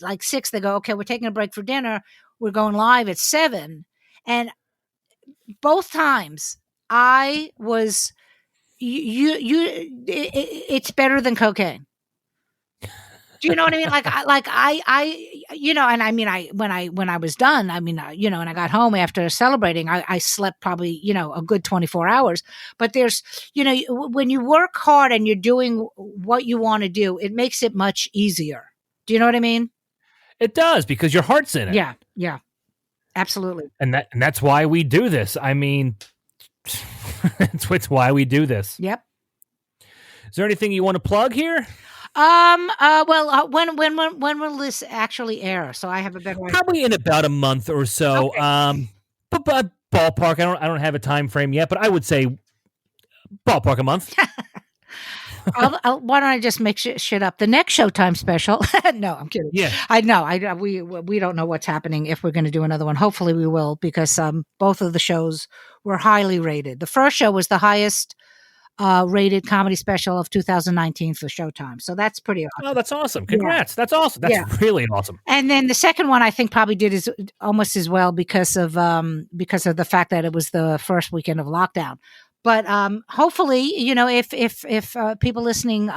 like 6 they go, okay, we're taking a break for dinner. We're going live at 7, and both times I was it's better than cocaine. Do you know what I mean? Like I and I mean, when I was done, I mean, and I got home after celebrating, I slept probably, a good 24 hours. But there's, when you work hard and you're doing what you want to do, it makes it much easier. Do you know what I mean? It does, because your heart's in it. Yeah. Yeah. Absolutely. And that's why we do this. I mean, it's why we do this. Yep. Is there anything you want to plug here? When will this actually air? So I have a better idea. Probably in about a month or so. Okay. But ballpark. I don't have a time frame yet, but I would say ballpark a month. Why don't I just make shit up? The next Showtime special. No, I'm kidding. Yeah, I know. We don't know what's happening if we're going to do another one. Hopefully we will, because both of the shows were highly rated. The first show was the highest rated comedy special of 2019 for Showtime. So that's pretty awesome. Oh, that's awesome. Congrats. Yeah. That's awesome. That's really awesome. And then the second one I think probably did almost as well because of the fact that it was the first weekend of lockdown. But hopefully, if people listening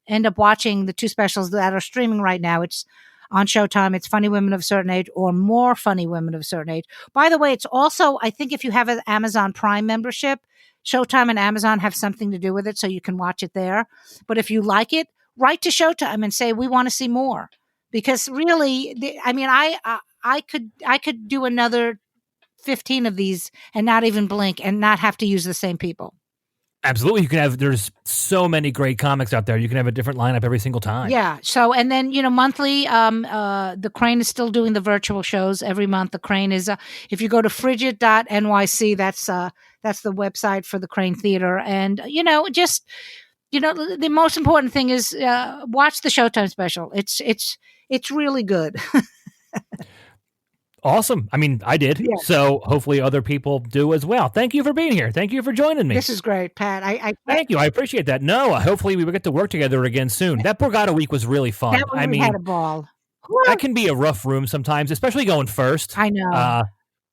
end up watching the two specials that are streaming right now, it's on Showtime. It's Funny Women of a Certain Age or More Funny Women of a Certain Age. By the way, it's also, I think if you have an Amazon Prime membership, Showtime and Amazon have something to do with it, so you can watch it there. But if you like it, write to Showtime and say, we want to see more. Because really, I could do another 15 of these and not even blink and not have to use the same people. Absolutely. There's so many great comics out there. You can have a different lineup every single time. Yeah. So, and then, monthly, the Crane is still doing the virtual shows every month. The Crane is, if you go to frigid.nyc, that's the website for the Crane Theater. And, the most important thing is, watch the Showtime special. It's really good. Awesome. I mean, I did. Yeah. So hopefully other people do as well. Thank you for being here. Thank you for joining me. This is great, Pat. Thank you. I appreciate that. No, hopefully we will get to work together again soon. That Borgata week was really fun. We had a ball. That can be a rough room sometimes, especially going first. I know.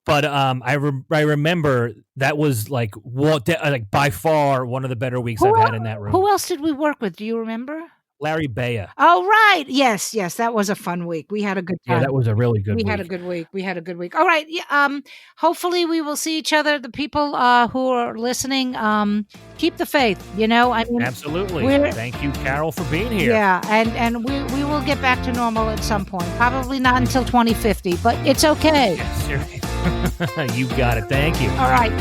But I remember that was like by far one of the better weeks I've had in that room. Who else did we work with? Do you remember? Larry Baya. Oh, right. Yes. That was a fun week. We had a good time. Yeah, that was a really good week. We had a good week. All right. Yeah, hopefully we will see each other. The people who are listening, keep the faith, Absolutely. Thank you, Carole, for being here. Yeah, and we will get back to normal at some point. Probably not until 2050, but it's okay. Yes, you got it. Thank you. All right.